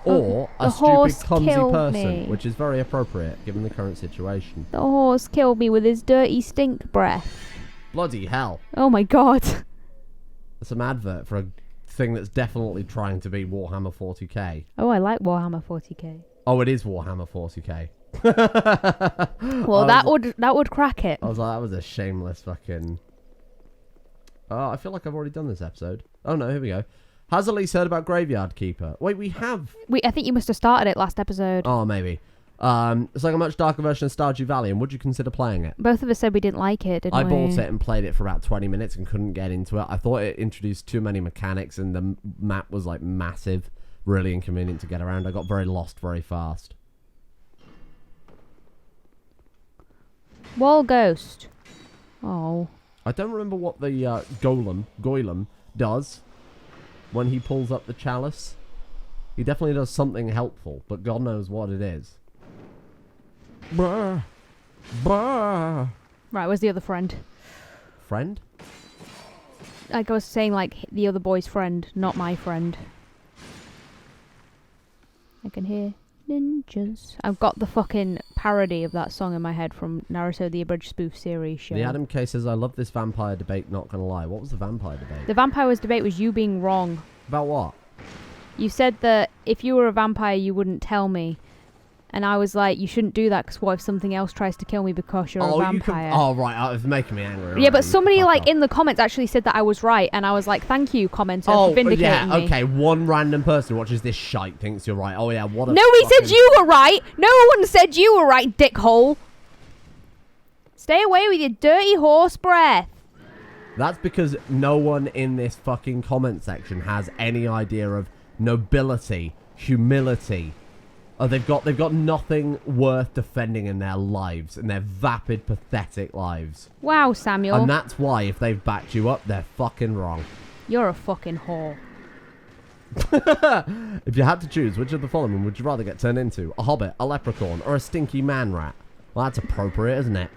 Or The a horse stupid, clumsy killed person, me. which is very appropriate given the current situation. The horse killed me with his dirty stink breath. Bloody hell. Oh my god. That's some advert for a thing that's definitely trying to be Warhammer 40k. Oh, I like Warhammer 40k. Oh, it is Warhammer 40k. Well, that would crack it. I was like, that was a shameless fucking... Oh, I feel like I've already done this episode. Oh no, here we go. Has Elise heard about Graveyard Keeper? Wait, we have. I think you must have started it last episode. Oh, maybe. It's like a much darker version of Stardew Valley, and would you consider playing it? Both of us said we didn't like it, didn't we? I bought it and played it for about 20 minutes and couldn't get into it. I thought it introduced too many mechanics and the map was like massive, really inconvenient to get around. I got very lost very fast. Wall ghost. Oh. I don't remember what the Golem does when he pulls up the chalice. He definitely does something helpful, but God knows what it is. Bah. Bah. Right, where's the other friend? Friend? Like I was saying, like the other boy's friend, not my friend. I can hear ninjas. I've got the fucking parody of that song in my head from Naruto the Abridged Spoof series show. The Adam K says, I love this vampire debate, not gonna lie. What was the vampire debate? The vampires debate was you being wrong. About what? You said that if you were a vampire, you wouldn't tell me. And I was like, you shouldn't do that, because what if something else tries to kill me because you're a vampire? Oh, right. It's making me angry. Yeah, but already. somebody Fuck like off. in the comments actually said that I was right, and I was like, thank you, commenter, for vindicating me. Okay. One random person who watches this shite thinks you're right. Oh, yeah. What a Nobody fucking... said you were right. No one said you were right, dickhole. Stay away with your dirty horse breath. That's because no one in this fucking comment section has any idea of nobility, humility. Oh, they've got nothing worth defending in their lives, in their vapid, pathetic lives. Wow, Samuel. And that's why, if they've backed you up, they're fucking wrong. You're a fucking whore. If you had to choose, which of the following would you rather get turned into? A hobbit, a leprechaun, or a stinky man rat? Well, that's appropriate, isn't it?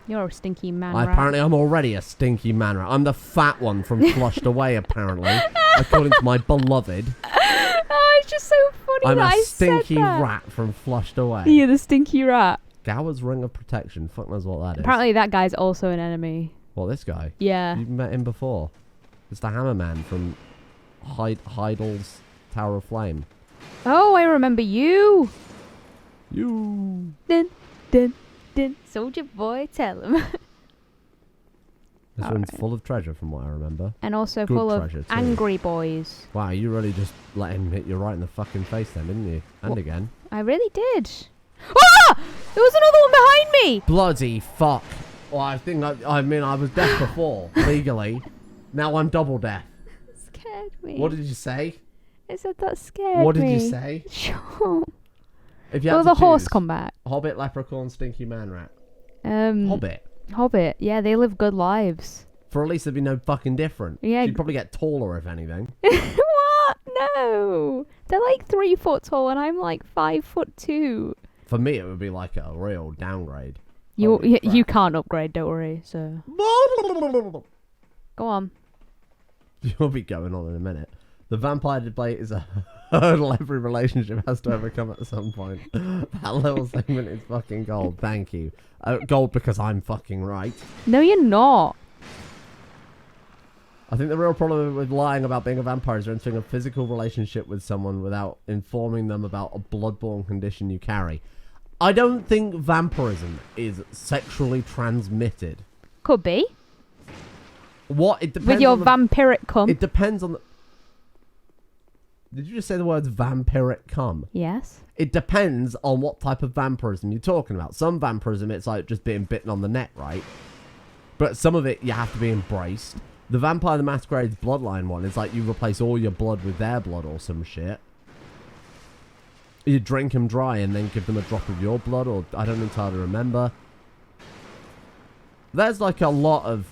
You're a stinky man rat. Apparently, I'm already a stinky man rat. I'm the fat one from Flushed Away, apparently. According to my beloved. Oh, it's just so funny I'm that a I stinky said that. rat from Flushed Away. You're the stinky rat. Gower's Ring of Protection. Fuck knows what that is. Apparently that guy's also an enemy. Well, this guy. Yeah. You've met him before. It's the Hammer Man from Heidel's Tower of Flame. Oh, I remember you. You. Dun, dun, dun. Soldier boy, tell him. This All one's right. full of treasure from what I remember. And also Good full of treasure, too. angry boys. Wow, you really just let him hit you right in the fucking face then, didn't you? And What? again. I really did. Ah! There was another one behind me. Bloody fuck. Well, I think I was deaf before, legally. Now I'm double deaf. Scared me. What did you say? I said that scared me. What did you say? Sure. If you Will had the to horse choose, come back? Hobbit, leprechaun, stinky man rat. Hobbit. Hobbit. Yeah, they live good lives. For at least it'd be no fucking different. Yeah. She'd probably get taller if anything. What? No. They're like 3 foot tall, and I'm like 5'2". For me, it would be like a real downgrade. You Holy you crap. can't upgrade, don't worry. So go on. You'll be going on in a minute. The vampire debate is a hurdle every relationship has to overcome at some point. That little segment is fucking gold. Thank you. Gold because I'm fucking right. No, you're not. I think the real problem with lying about being a vampire is entering a physical relationship with someone without informing them about a bloodborne condition you carry. I don't think vampirism is sexually transmitted. Could be. What? It depends With your on the, vampiric cum. It depends on the... Did you just say the words vampiric cum? Yes. It depends on what type of vampirism you're talking about. Some vampirism, it's like just being bitten on the neck, right? But some of it, you have to be embraced. The Vampire the Masquerade's Bloodline one is like you replace all your blood with their blood or some shit. You drink them dry and then give them a drop of your blood, or I don't entirely remember. There's like a lot of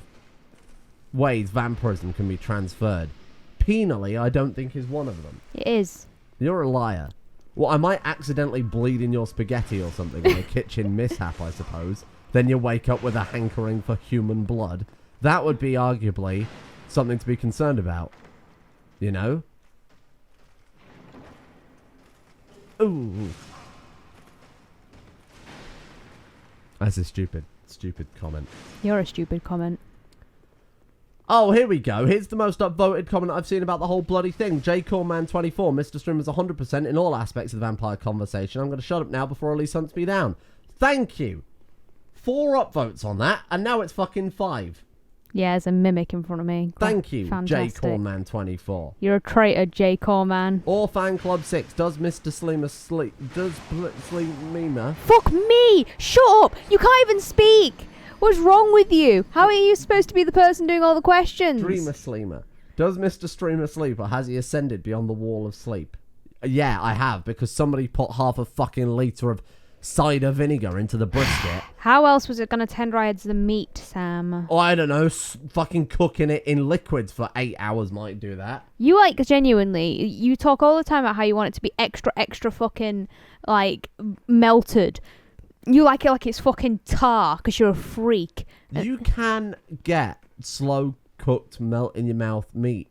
ways vampirism can be transferred. Penally, I don't think is one of them. It is. You're a liar. Well, I might accidentally bleed in your spaghetti or something in a kitchen mishap, I suppose. Then you wake up with a hankering for human blood. That would be arguably something to be concerned about. You know? Ooh. That's a stupid comment. You're a stupid comment. Oh, here we go. Here's the most upvoted comment I've seen about the whole bloody thing. JCoreman24, Mr. Streamer's 100% in all aspects of the vampire conversation. I'm going to shut up now before Elise hunts me down. Thank you. 4 upvotes on that, and now it's fucking 5. Yeah, there's a mimic in front of me. Thank you, Fantastic. JCoreman24. You're a traitor, J-Core-Man. Or Fan Club 6, does Mr. Sleemer sleep? Does Sleemer? Fuck me! Shut up! You can't even speak! What's wrong with you? How are you supposed to be the person doing all the questions? Dreamer Sleemer. Does Mr. Streamer sleep, or has he ascended beyond the wall of sleep? Yeah, I have, because somebody put half a fucking litre of cider vinegar into the brisket. How else was it going to tenderize the meat, Sam? Oh, I don't know. Fucking cooking it in liquids for 8 hours might do that. You, like, genuinely, you talk all the time about how you want it to be extra fucking, like, melted. You like it like it's fucking tar, because you're a freak. You can get slow cooked, melt in your mouth meat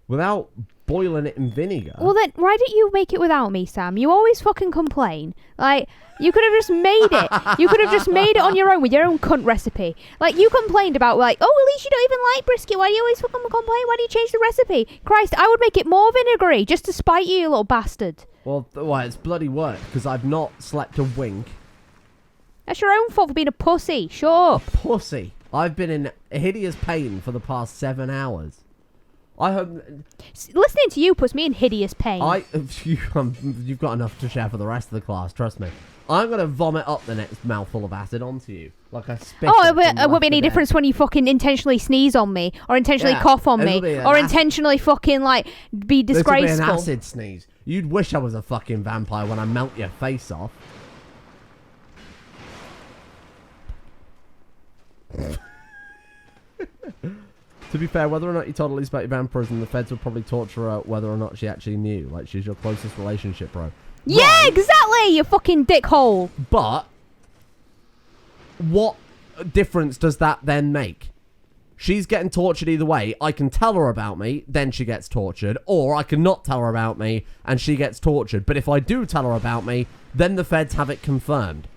without boiling it in vinegar. Well then, why didn't you make it without me, Sam? You always fucking complain. Like, you could have just made it. You could have just made it on your own with your own cunt recipe. Like, you complained about, like, oh, at least you don't even like brisket. Why do you always fucking complain? Why do you change the recipe? Christ, I would make it more vinegary just to spite you, you little bastard. Well, it's bloody work, because I've not slept a wink. That's your own fault for being a pussy. Shut up. Pussy. I've been in hideous pain for the past 7 hours. I hope... Listening to you puts me in hideous pain. You've got enough to share for the rest of the class, trust me. I'm going to vomit up the next mouthful of acid onto you. Like I spit. Oh, it won't be any difference when you fucking intentionally sneeze on me, or intentionally cough on me, or intentionally fucking, like, be disgraceful. This will be an acid sneeze. You'd wish I was a fucking vampire when I melt your face off. To be fair, whether or not you told Elise about your vampirism, the feds would probably torture her whether or not she actually knew. Like, she's your closest relationship, bro. Yeah, right. Exactly, you fucking dickhole. But what difference does that then make? She's getting tortured either way. I can tell her about me, then she gets tortured. Or I can not tell her about me, and she gets tortured. But if I do tell her about me, then the feds have it confirmed.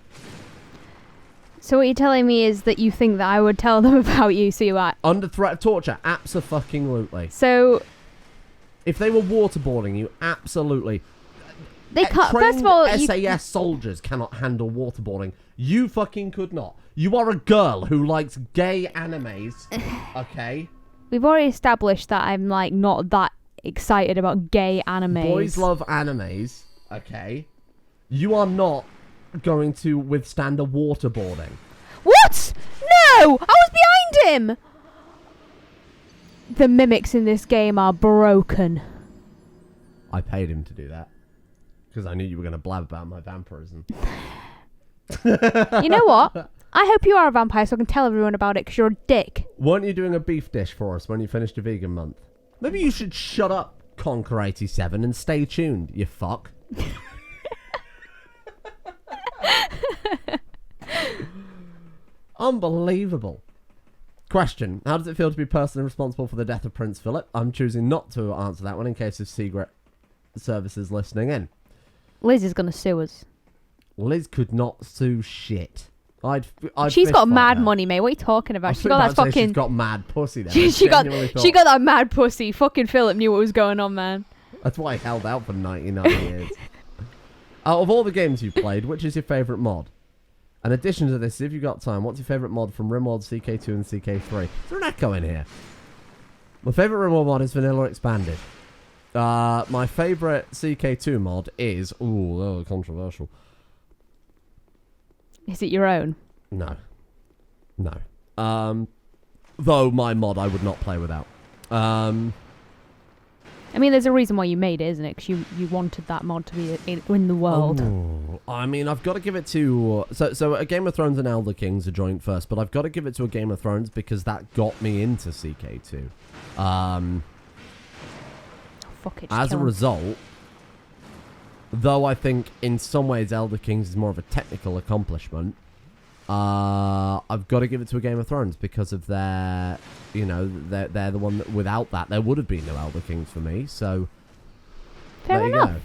So what you're telling me is that you think that I would tell them about you, so you are... Under threat of torture, abso-fucking-lutely. So... If they were waterboarding you, absolutely. They can't... First of all, SAS soldiers cannot handle waterboarding. You fucking could not. You are a girl who likes gay animes, okay? We've already established that I'm, like, not that excited about gay animes. Boys love animes, okay? You are not going to withstand a waterboarding. What? No! I was behind him! The mimics in this game are broken. I paid him to do that. Because I knew you were going to blab about my vampirism. You know what? I hope you are a vampire so I can tell everyone about it, because you're a dick. Weren't you doing a beef dish for us when you finished your vegan month? Maybe you should shut up, Conquer87, and stay tuned, you fuck. Unbelievable. Question. How does it feel to be personally responsible for the death of Prince Philip? I'm choosing not to answer that one in case of Secret Services listening in. Liz is going to sue us. Liz could not sue shit. She's got mad money, mate. What are you talking about? She got that fucking... She's got mad pussy then. she got that mad pussy. Fucking Philip knew what was going on, man. That's why he held out for 99 years. Out of all the games you've played, which is your favourite mod? In addition to this, if you've got time, what's your favourite mod from RimWorld, CK2 and CK3? Is there an echo in here? My favourite RimWorld mod is Vanilla Expanded. My favourite CK2 mod is... Ooh, controversial. Is it your own? No. Though my mod I would not play without. I mean, there's a reason why you made it, isn't it? Because you wanted that mod to be in the world. Oh, I mean, I've got to give it to... So a Game of Thrones and Elder King's a joint first, but I've got to give it to a Game of Thrones because that got me into CK2. Fuck it. As a result, though I think in some ways Elder Kings is more of a technical accomplishment, I've got to give it to a Game of Thrones because of their, they're the one that without that there would have been no Elder Kings for me. So Fair there you enough. go.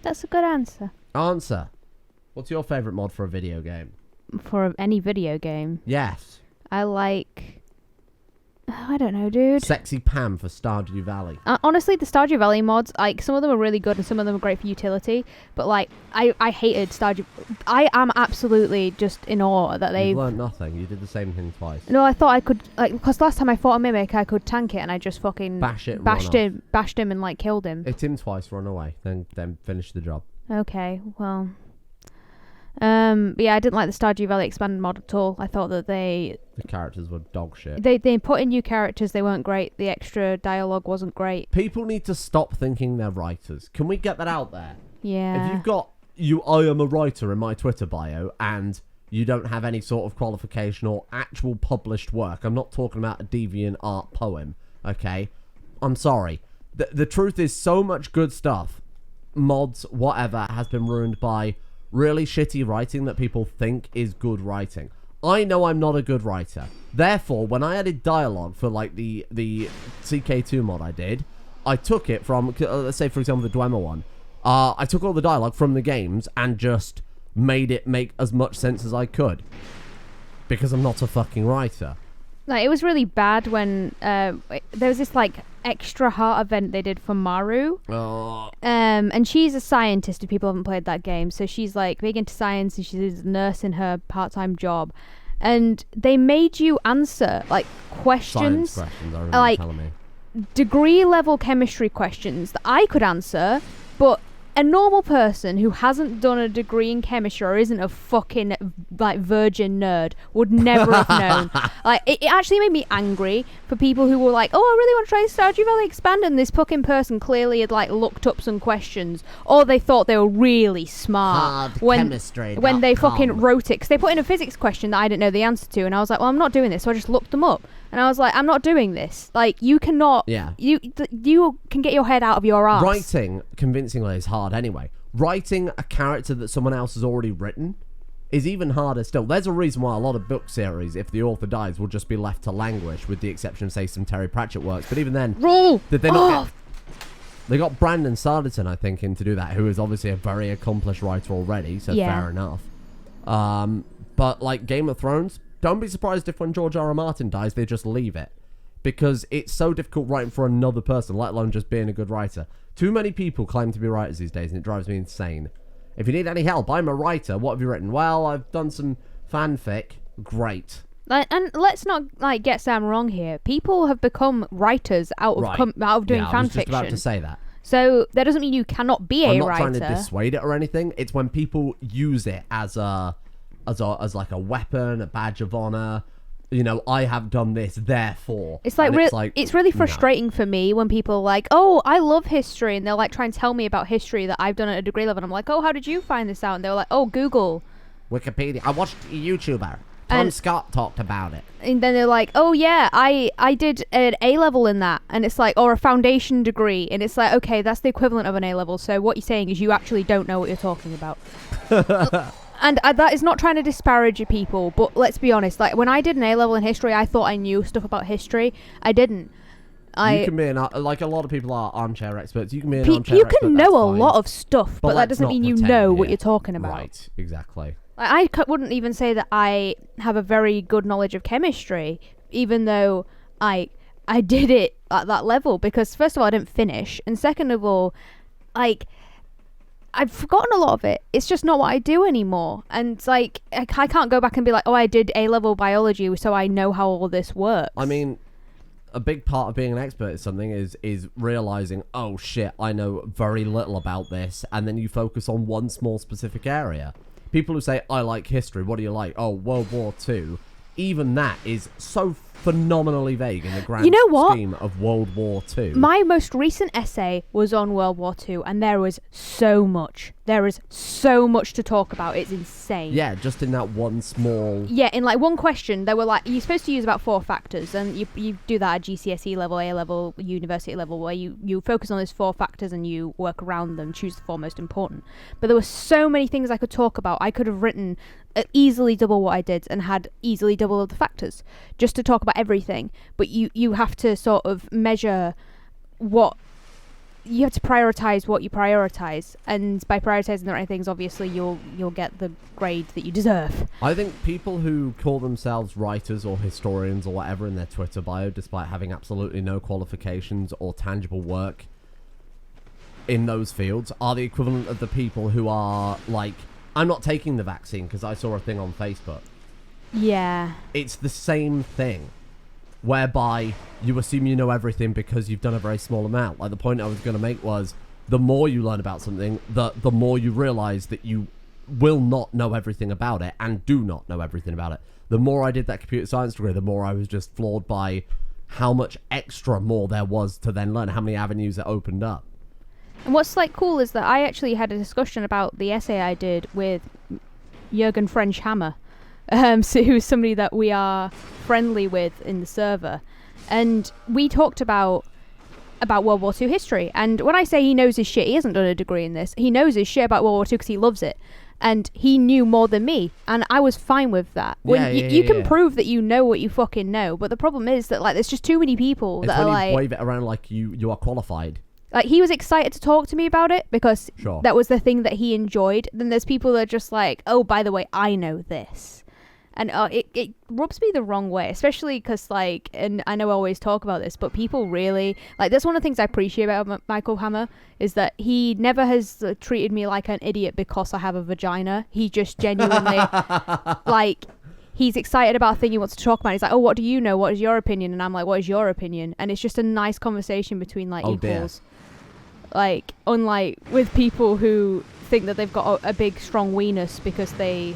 That's a good answer. Answer. What's your favourite mod for a video game? For any video game, Yes. I like... I don't know, dude. Sexy Pam for Stardew Valley. Honestly, the Stardew Valley mods, like, some of them are really good and some of them are great for utility, but, like, I hated Stardew... I am absolutely just in awe that You've they've... learned nothing. You did the same thing twice. No, I thought I could, like, because last time I fought a Mimic, I could tank it and I just fucking... Bash it and bashed run him and, like, killed him. Hit him twice, run away, then finish the job. Okay, well... yeah, I didn't like the Stardew Valley expanded mod at all. I thought that the characters were dog shit. They put in new characters, they weren't great. The extra dialogue wasn't great. People need to stop thinking they're writers. Can we get that out there? Yeah. If you've got I am a writer in my Twitter bio and you don't have any sort of qualification or actual published work, I'm not talking about a DeviantArt poem, okay? I'm sorry. The truth is so much good stuff, mods, whatever, has been ruined by really shitty writing that people think is good writing. I know I'm not a good writer. Therefore, when I added dialogue for like the CK2 mod I did, I took it from, let's say for example the Dwemer one, I took all the dialogue from the games and just made it make as much sense as I could. Because I'm not a fucking writer. Like, it was really bad when there was this like extra heart event they did for Maru. And she's a scientist if people haven't played that game. So she's like big into science and she's a nurse in her part-time job. And they made you answer like questions. Science questions, I remember like telling me. degree level chemistry questions that I could answer, but a normal person who hasn't done a degree in chemistry or isn't a fucking like virgin nerd would never have known. Like it actually made me angry for people who were like, oh, I really want to try Stardew Valley Expand, and this fucking person clearly had like looked up some questions, or they thought they were really smart when they fucking wrote it, because they put in a physics question that I didn't know the answer to, and I was like, well, I'm not doing this, so I just looked them up. And I was like, I'm not doing this. Like, you cannot... Yeah. You can get your head out of your ass. Writing convincingly is hard anyway. Writing a character that someone else has already written is even harder still. There's a reason why a lot of book series, if the author dies, will just be left to languish, with the exception of, say, some Terry Pratchett works. But even then... Did they not get... They got Brandon Sanderson, I think, in to do that, who is obviously a very accomplished writer already, so fair enough. But, like, Game of Thrones... Don't be surprised if when George R.R. Martin dies, they just leave it. Because it's so difficult writing for another person, let alone just being a good writer. Too many people claim to be writers these days, and it drives me insane. If you need any help, I'm a writer. What have you written? Well, I've done some fanfic. Great. And let's not get Sam wrong here. People have become writers out of doing fanfiction. I was just about to say that. So that doesn't mean you cannot be a writer. I'm not trying to dissuade it or anything. It's when people use it as like a weapon, a badge of honor. I have done this, therefore. It's like, it's really frustrating for me when people are like, oh, I love history, and they'll like try and tell me about history that I've done at a degree level, and I'm like, oh, how did you find this out? And they were like, oh, Google. Wikipedia. I watched a YouTuber. Tom Scott talked about it. And then they're like, oh yeah, I did an A-level in that. And it's like, or a foundation degree. And it's like, okay, that's the equivalent of an A-level. So what you're saying is you actually don't know what you're talking about. And that is not trying to disparage people, but let's be honest. Like, when I did an A-level in history, I thought I knew stuff about history. I didn't. You can be like a lot of people are armchair experts. You can be an armchair expert. You can know a lot of stuff, but that doesn't mean you know what you're talking about. Right, exactly. Like, I wouldn't even say that I have a very good knowledge of chemistry, even though I did it at that level, because first of all, I didn't finish, and second of all, like, I've forgotten a lot of it. It's just not what I do anymore. And it's like, I can't go back and be like, oh, I did A-level biology, so I know how all this works. I mean, a big part of being an expert at something is realizing, oh shit, I know very little about this, and then you focus on one small specific area. People who say, I like history, what do you like? Oh, World War II. Even that is so phenomenally vague in the grand You know what? scheme of World War II. My most recent essay was on World War II, and there was so much. There is so much to talk about. It's insane. Yeah, just in that one small... Yeah, in like one question, there were like, you're supposed to use about 4 factors, and you do that at GCSE level, A level, university level, where you focus on those 4 factors and you work around them, choose the 4 most important. But there were so many things I could talk about. I could have written easily double what I did and had easily double of the factors just to talk about everything. But you have to sort of measure what... You have to prioritize what you prioritize, and by prioritizing the right things, obviously you'll get the grade that you deserve. I think people who call themselves writers or historians or whatever in their Twitter bio, despite having absolutely no qualifications or tangible work in those fields, are the equivalent of the people who are like, I'm not taking the vaccine because I saw a thing on Facebook. Yeah. It's the same thing, whereby you assume you know everything because you've done a very small amount. Like, the point I was going to make was, the more you learn about something, the more you realise that you will not know everything about it, and do not know everything about it. The more I did that computer science degree, the more I was just floored by how much extra more there was to then learn, how many avenues it opened up. And what's like cool is that I actually had a discussion about the essay I did with Jürgen French Hammer, who's somebody that we are friendly with in the server, and we talked about World War II history. And when I say he knows his shit, he hasn't done a degree in this. He knows his shit about World War II because he loves it, and he knew more than me, and I was fine with that. When you can prove that you know what you fucking know, but the problem is that like there's just too many people It's that when are you like wave it around like you are qualified. Like, he was excited to talk to me about it because Sure. that was the thing that he enjoyed. Then there's people that are just like, oh, by the way, I know this. And it rubs me the wrong way, especially because, like, and I know I always talk about this, but people really, like, that's one of the things I appreciate about Michael Hammer, is that he never has treated me like an idiot because I have a vagina. He just genuinely, like... He's excited about a thing he wants to talk about. He's like, oh, what do you know? What is your opinion? And I'm like, what is your opinion? And it's just a nice conversation between, like, equals. Dear. Like, unlike with people who think that they've got a big, strong weenus because they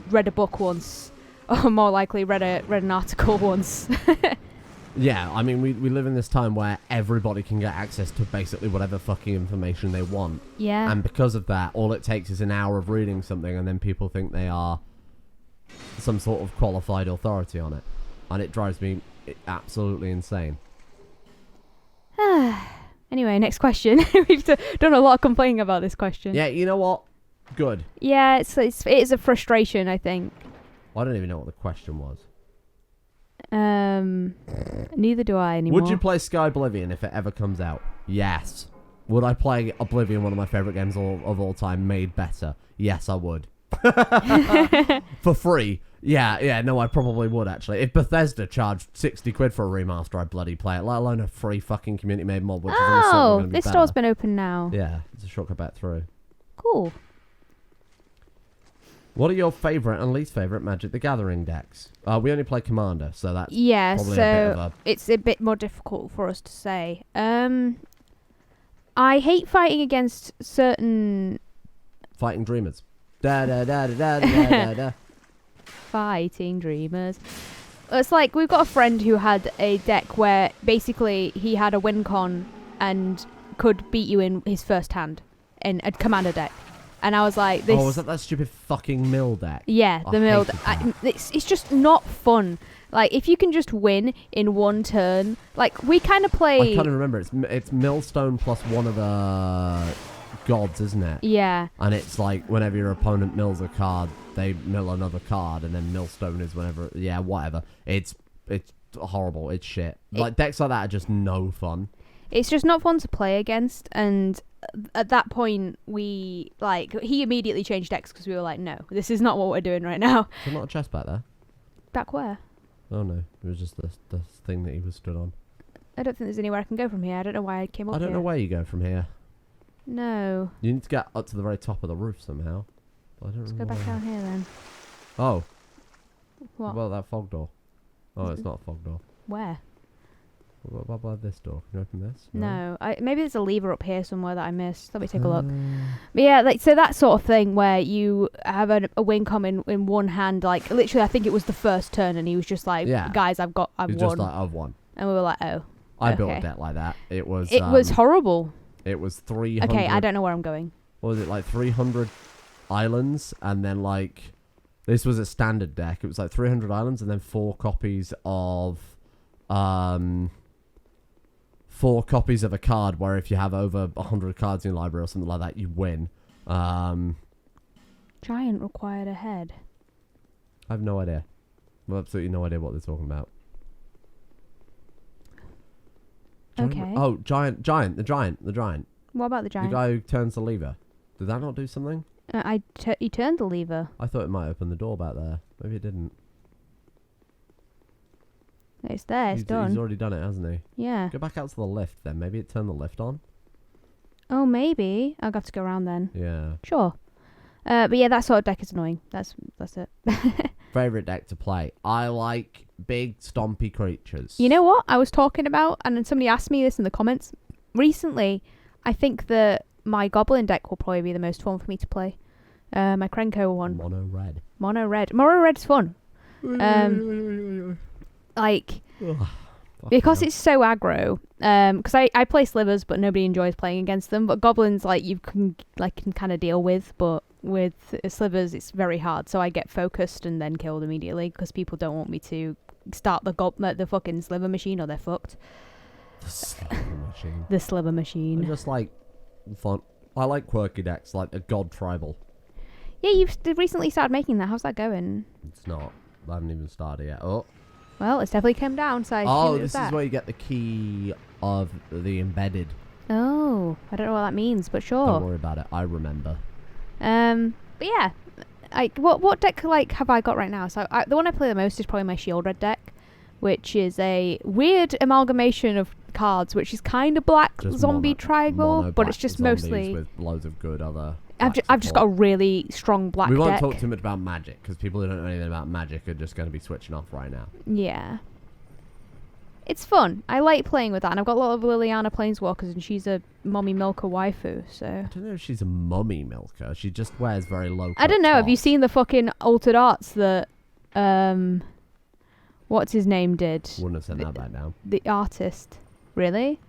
read a book once, or more likely read an article once. Yeah, I mean, we live in this time where everybody can get access to basically whatever fucking information they want. Yeah. And because of that, all it takes is an hour of reading something, and then people think they are some sort of qualified authority on it, and it drives me absolutely insane. Anyway, next question. We've done a lot of complaining about this question. Yeah, you know what? Good. Yeah, it is a frustration, I think. I don't even know what the question was. Neither do I anymore. Would you play Sky Oblivion if it ever comes out? Yes. Would I play Oblivion, one of my favourite games of all time, made better? Yes, I would. For free. Yeah, no, I probably would, actually. If Bethesda charged 60 quid for a remaster, I'd bloody play it, let alone a free fucking community-made mod, which is going to be this better. store's been open now. Yeah, it's a shortcut back through. Cool. What are your favourite and least favourite Magic the Gathering decks? We only play Commander, so that's probably a bit of a... it's a bit more difficult for us to say. I hate fighting against certain... Fighting Dreamers. Da-da-da-da-da-da-da. Fighting Dreamers. It's like, we've got a friend who had a deck where basically he had a win con and could beat you in his first hand in a Commander deck. And I was like, this... Oh, was that stupid fucking mill deck? Yeah, the mill deck. It's just not fun. Like, if you can just win in one turn... Like, we kind of play... I can't remember. It's Millstone plus one of the gods, isn't it? Yeah. And it's like, whenever your opponent mills a card, they mill another card, and then Millstone is whenever... Yeah, whatever. It's horrible. It's shit. Like, decks like that are just no fun. It's just not fun to play against, and... At that point, he immediately changed decks because we were like, no, this is not what we're doing right now. Is there not a chest back there? Back where? Oh no, it was just the thing that he was stood on. I don't think there's anywhere I can go from here. I don't know why I came up here. I don't know where you go from here. No. You need to get up to the very top of the roof somehow. Let's go back down here then. Oh. What? Well, that fog door. Oh, it's not a fog door. Where? What about this door? Can you open this? No. Maybe there's a lever up here somewhere that I missed. Let me take a look. But yeah, like, so that sort of thing where you have a wing come in one hand, like, literally, I think it was the first turn, and he was just like, guys, I've won. Just like, I've won. And we were like, oh. I built a deck like that. It was horrible. It was 300. Okay, I don't know where I'm going. What was it, like 300 islands, and then like this was a standard deck. It was like 300 islands, and then 4 copies of a card. Where if you have over 100 cards in your library or something like that, you win. Giant required a head. I have no idea. I have absolutely no idea what they're talking about. Okay. Oh, the giant. What about the giant? The guy who turns the lever. Did that not do something? He turned the lever. I thought it might open the door back there. Maybe it didn't. It's there. It's done. He's already done it, hasn't he? Yeah. Go back out to the lift then. Maybe it turned the lift on. Oh, maybe. I'll have to go around then. Yeah. Sure. But yeah, that sort of deck is annoying. That's it. Favorite deck to play. I like big stompy creatures. You know what I was talking about? And then somebody asked me this in the comments. Recently, I think that my Goblin deck will probably be the most fun for me to play. My Krenko one. Mono red. Mono red's fun. Like, because it's so aggro. Because I play slivers, but nobody enjoys playing against them. But goblins, like, you can kind of deal with, but with slivers, it's very hard. So I get focused and then killed immediately because people don't want me to start the fucking sliver machine, or they're fucked. The sliver machine. The sliver machine. I just like fun. I like quirky decks, like the God Tribal. Yeah, you've recently started making that. How's that going? It's not. I haven't even started yet. Oh. Well, it's definitely come down. So this is where you get the key of the embedded. Oh, I don't know what that means, but sure. Don't worry about it. I remember. But yeah, what deck like have I got right now? So the one I play the most is probably my Shield Red deck, which is a weird amalgamation of cards, which is kind of black Just zombie tribal, but it's just mostly with loads of good other. I've just got a really strong black deck. We won't talk too much about Magic because people who don't know anything about Magic are just going to be switching off right now. Yeah. It's fun. I like playing with that, and I've got a lot of Liliana Planeswalkers, and she's a mommy milker waifu, so... I don't know if she's a mummy milker. She just wears very low I don't know. tops. Have you seen the fucking altered arts that, what's his name did? Wouldn't have said that back now. The artist. Really?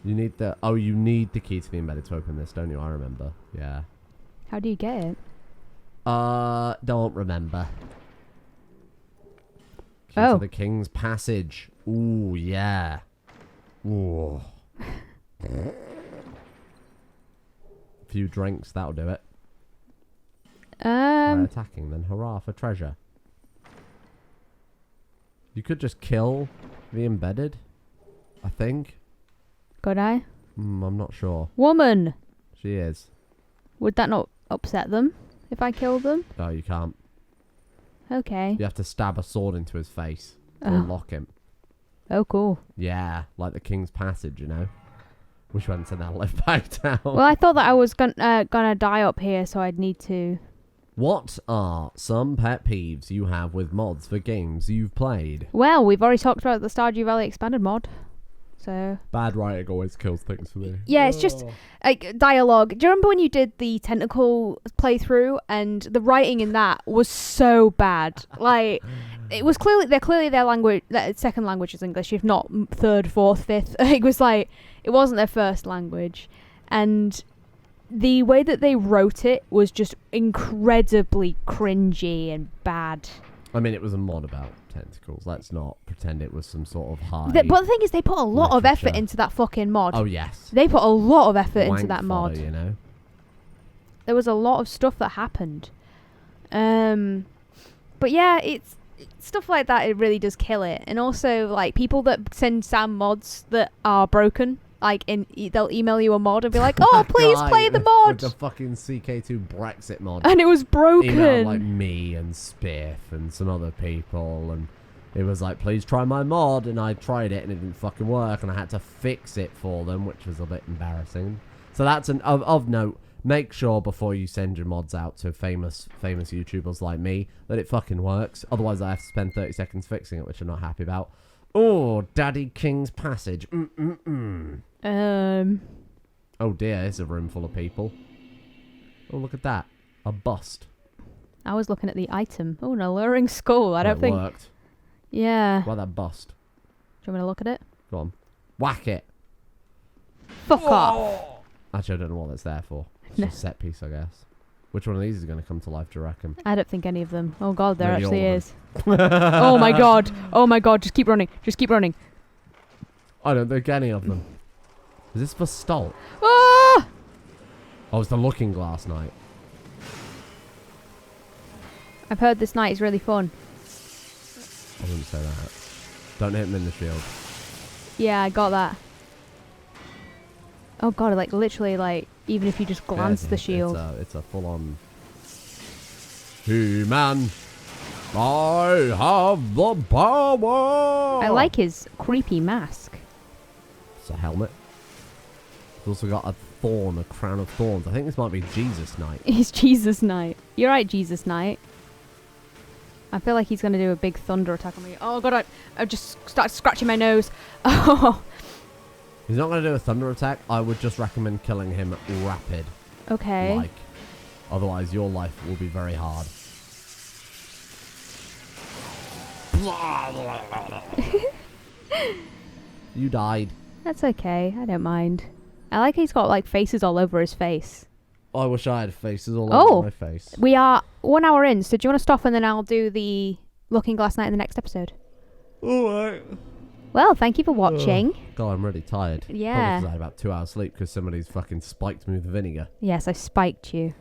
You need the key to the embedded to open this, don't you? I remember. Yeah. How do you get it? Don't remember. Key to the King's Passage. Ooh, yeah. Ooh. A few drinks, that'll do it. Attacking then. Hurrah for treasure. You could just kill the embedded, I think. Could I? I'm not sure. Woman! She is. Would that not upset them if I killed them? No, you can't. Okay. You have to stab a sword into his face to unlock him. Oh, cool. Yeah, like the King's Passage, you know. Wish we hadn't sent that lift back down. Well, I thought that I was gonna die up here, so I'd need to... What are some pet peeves you have with mods for games you've played? Well, we've already talked about the Stardew Valley Expanded mod. So bad writing always kills things for me. Yeah, it's just like dialogue. Do you remember when you did the tentacle playthrough and the writing in that was so bad? Like, it was clearly their language, their second language is English, if not third, fourth, fifth. It was like it wasn't their first language, and the way that they wrote it was just incredibly cringy and bad. I mean, it was a mod about tentacles. Let's not pretend it was some sort of high. But the thing is, they put a lot of effort into that fucking mod. Oh, yes. They put a lot of effort into that mod. You know? There was a lot of stuff that happened. But yeah, it's stuff like that. It really does kill it. And also, like, people that send Sam mods that are broken, like, they'll email you a mod and be like, "Oh, please play the mod." With the fucking CK2 Brexit mod. And it was broken. Emailed, like, me and Spiff and some other people, and it was like, "Please try my mod," and I tried it and it didn't fucking work, and I had to fix it for them, which was a bit embarrassing. So that's of note. make sure before you send your mods out to famous YouTubers like me that it fucking works. Otherwise, I have to spend 30 seconds fixing it, which I'm not happy about. Oh, Daddy King's Passage. Oh dear, it's a room full of people. Oh, look at that. A bust. I was looking at the item. Oh, an alluring skull. I don't think... It worked. Yeah. Why that bust? Do you want me to look at it? Go on. Whack it. Fuck off. Actually, I don't know what that's there for. It's just a set piece, I guess. Which one of these is going to come to life, do you reckon? I don't think any of them. Oh god, there Maybe actually all of is. Oh my god. Oh my god, just keep running. Just keep running. I don't think any of them. Is this for Stolt? Ah! Oh, it's the Looking Glass night. I've heard this night is really fun. I wouldn't say that. Don't hit him in the shield. Yeah, I got that. Oh god, like literally, like even if you just glance the shield. It's a full-on. He-Man, I have the power. I like his creepy mask. It's a helmet. It's also got a thorn, a crown of thorns. I think this might be Jesus Night. It's Jesus Night. You're right, Jesus Night. I feel like he's gonna do a big thunder attack on me. Oh god, I just started scratching my nose. Oh. He's not going to do a thunder attack. I would just recommend killing him rapid. Okay. Like, otherwise your life will be very hard. You died. That's okay. I don't mind. I like he's got like faces all over his face. I wish I had faces all over my face. We are 1 hour in, so do you want to stop and then I'll do the Looking Glass night in the next episode? Alright. Well, thank you for watching. God, I'm really tired. Yeah. Probably 'cause I had about 2 hours sleep because somebody's fucking spiked me with vinegar. Yes, I spiked you.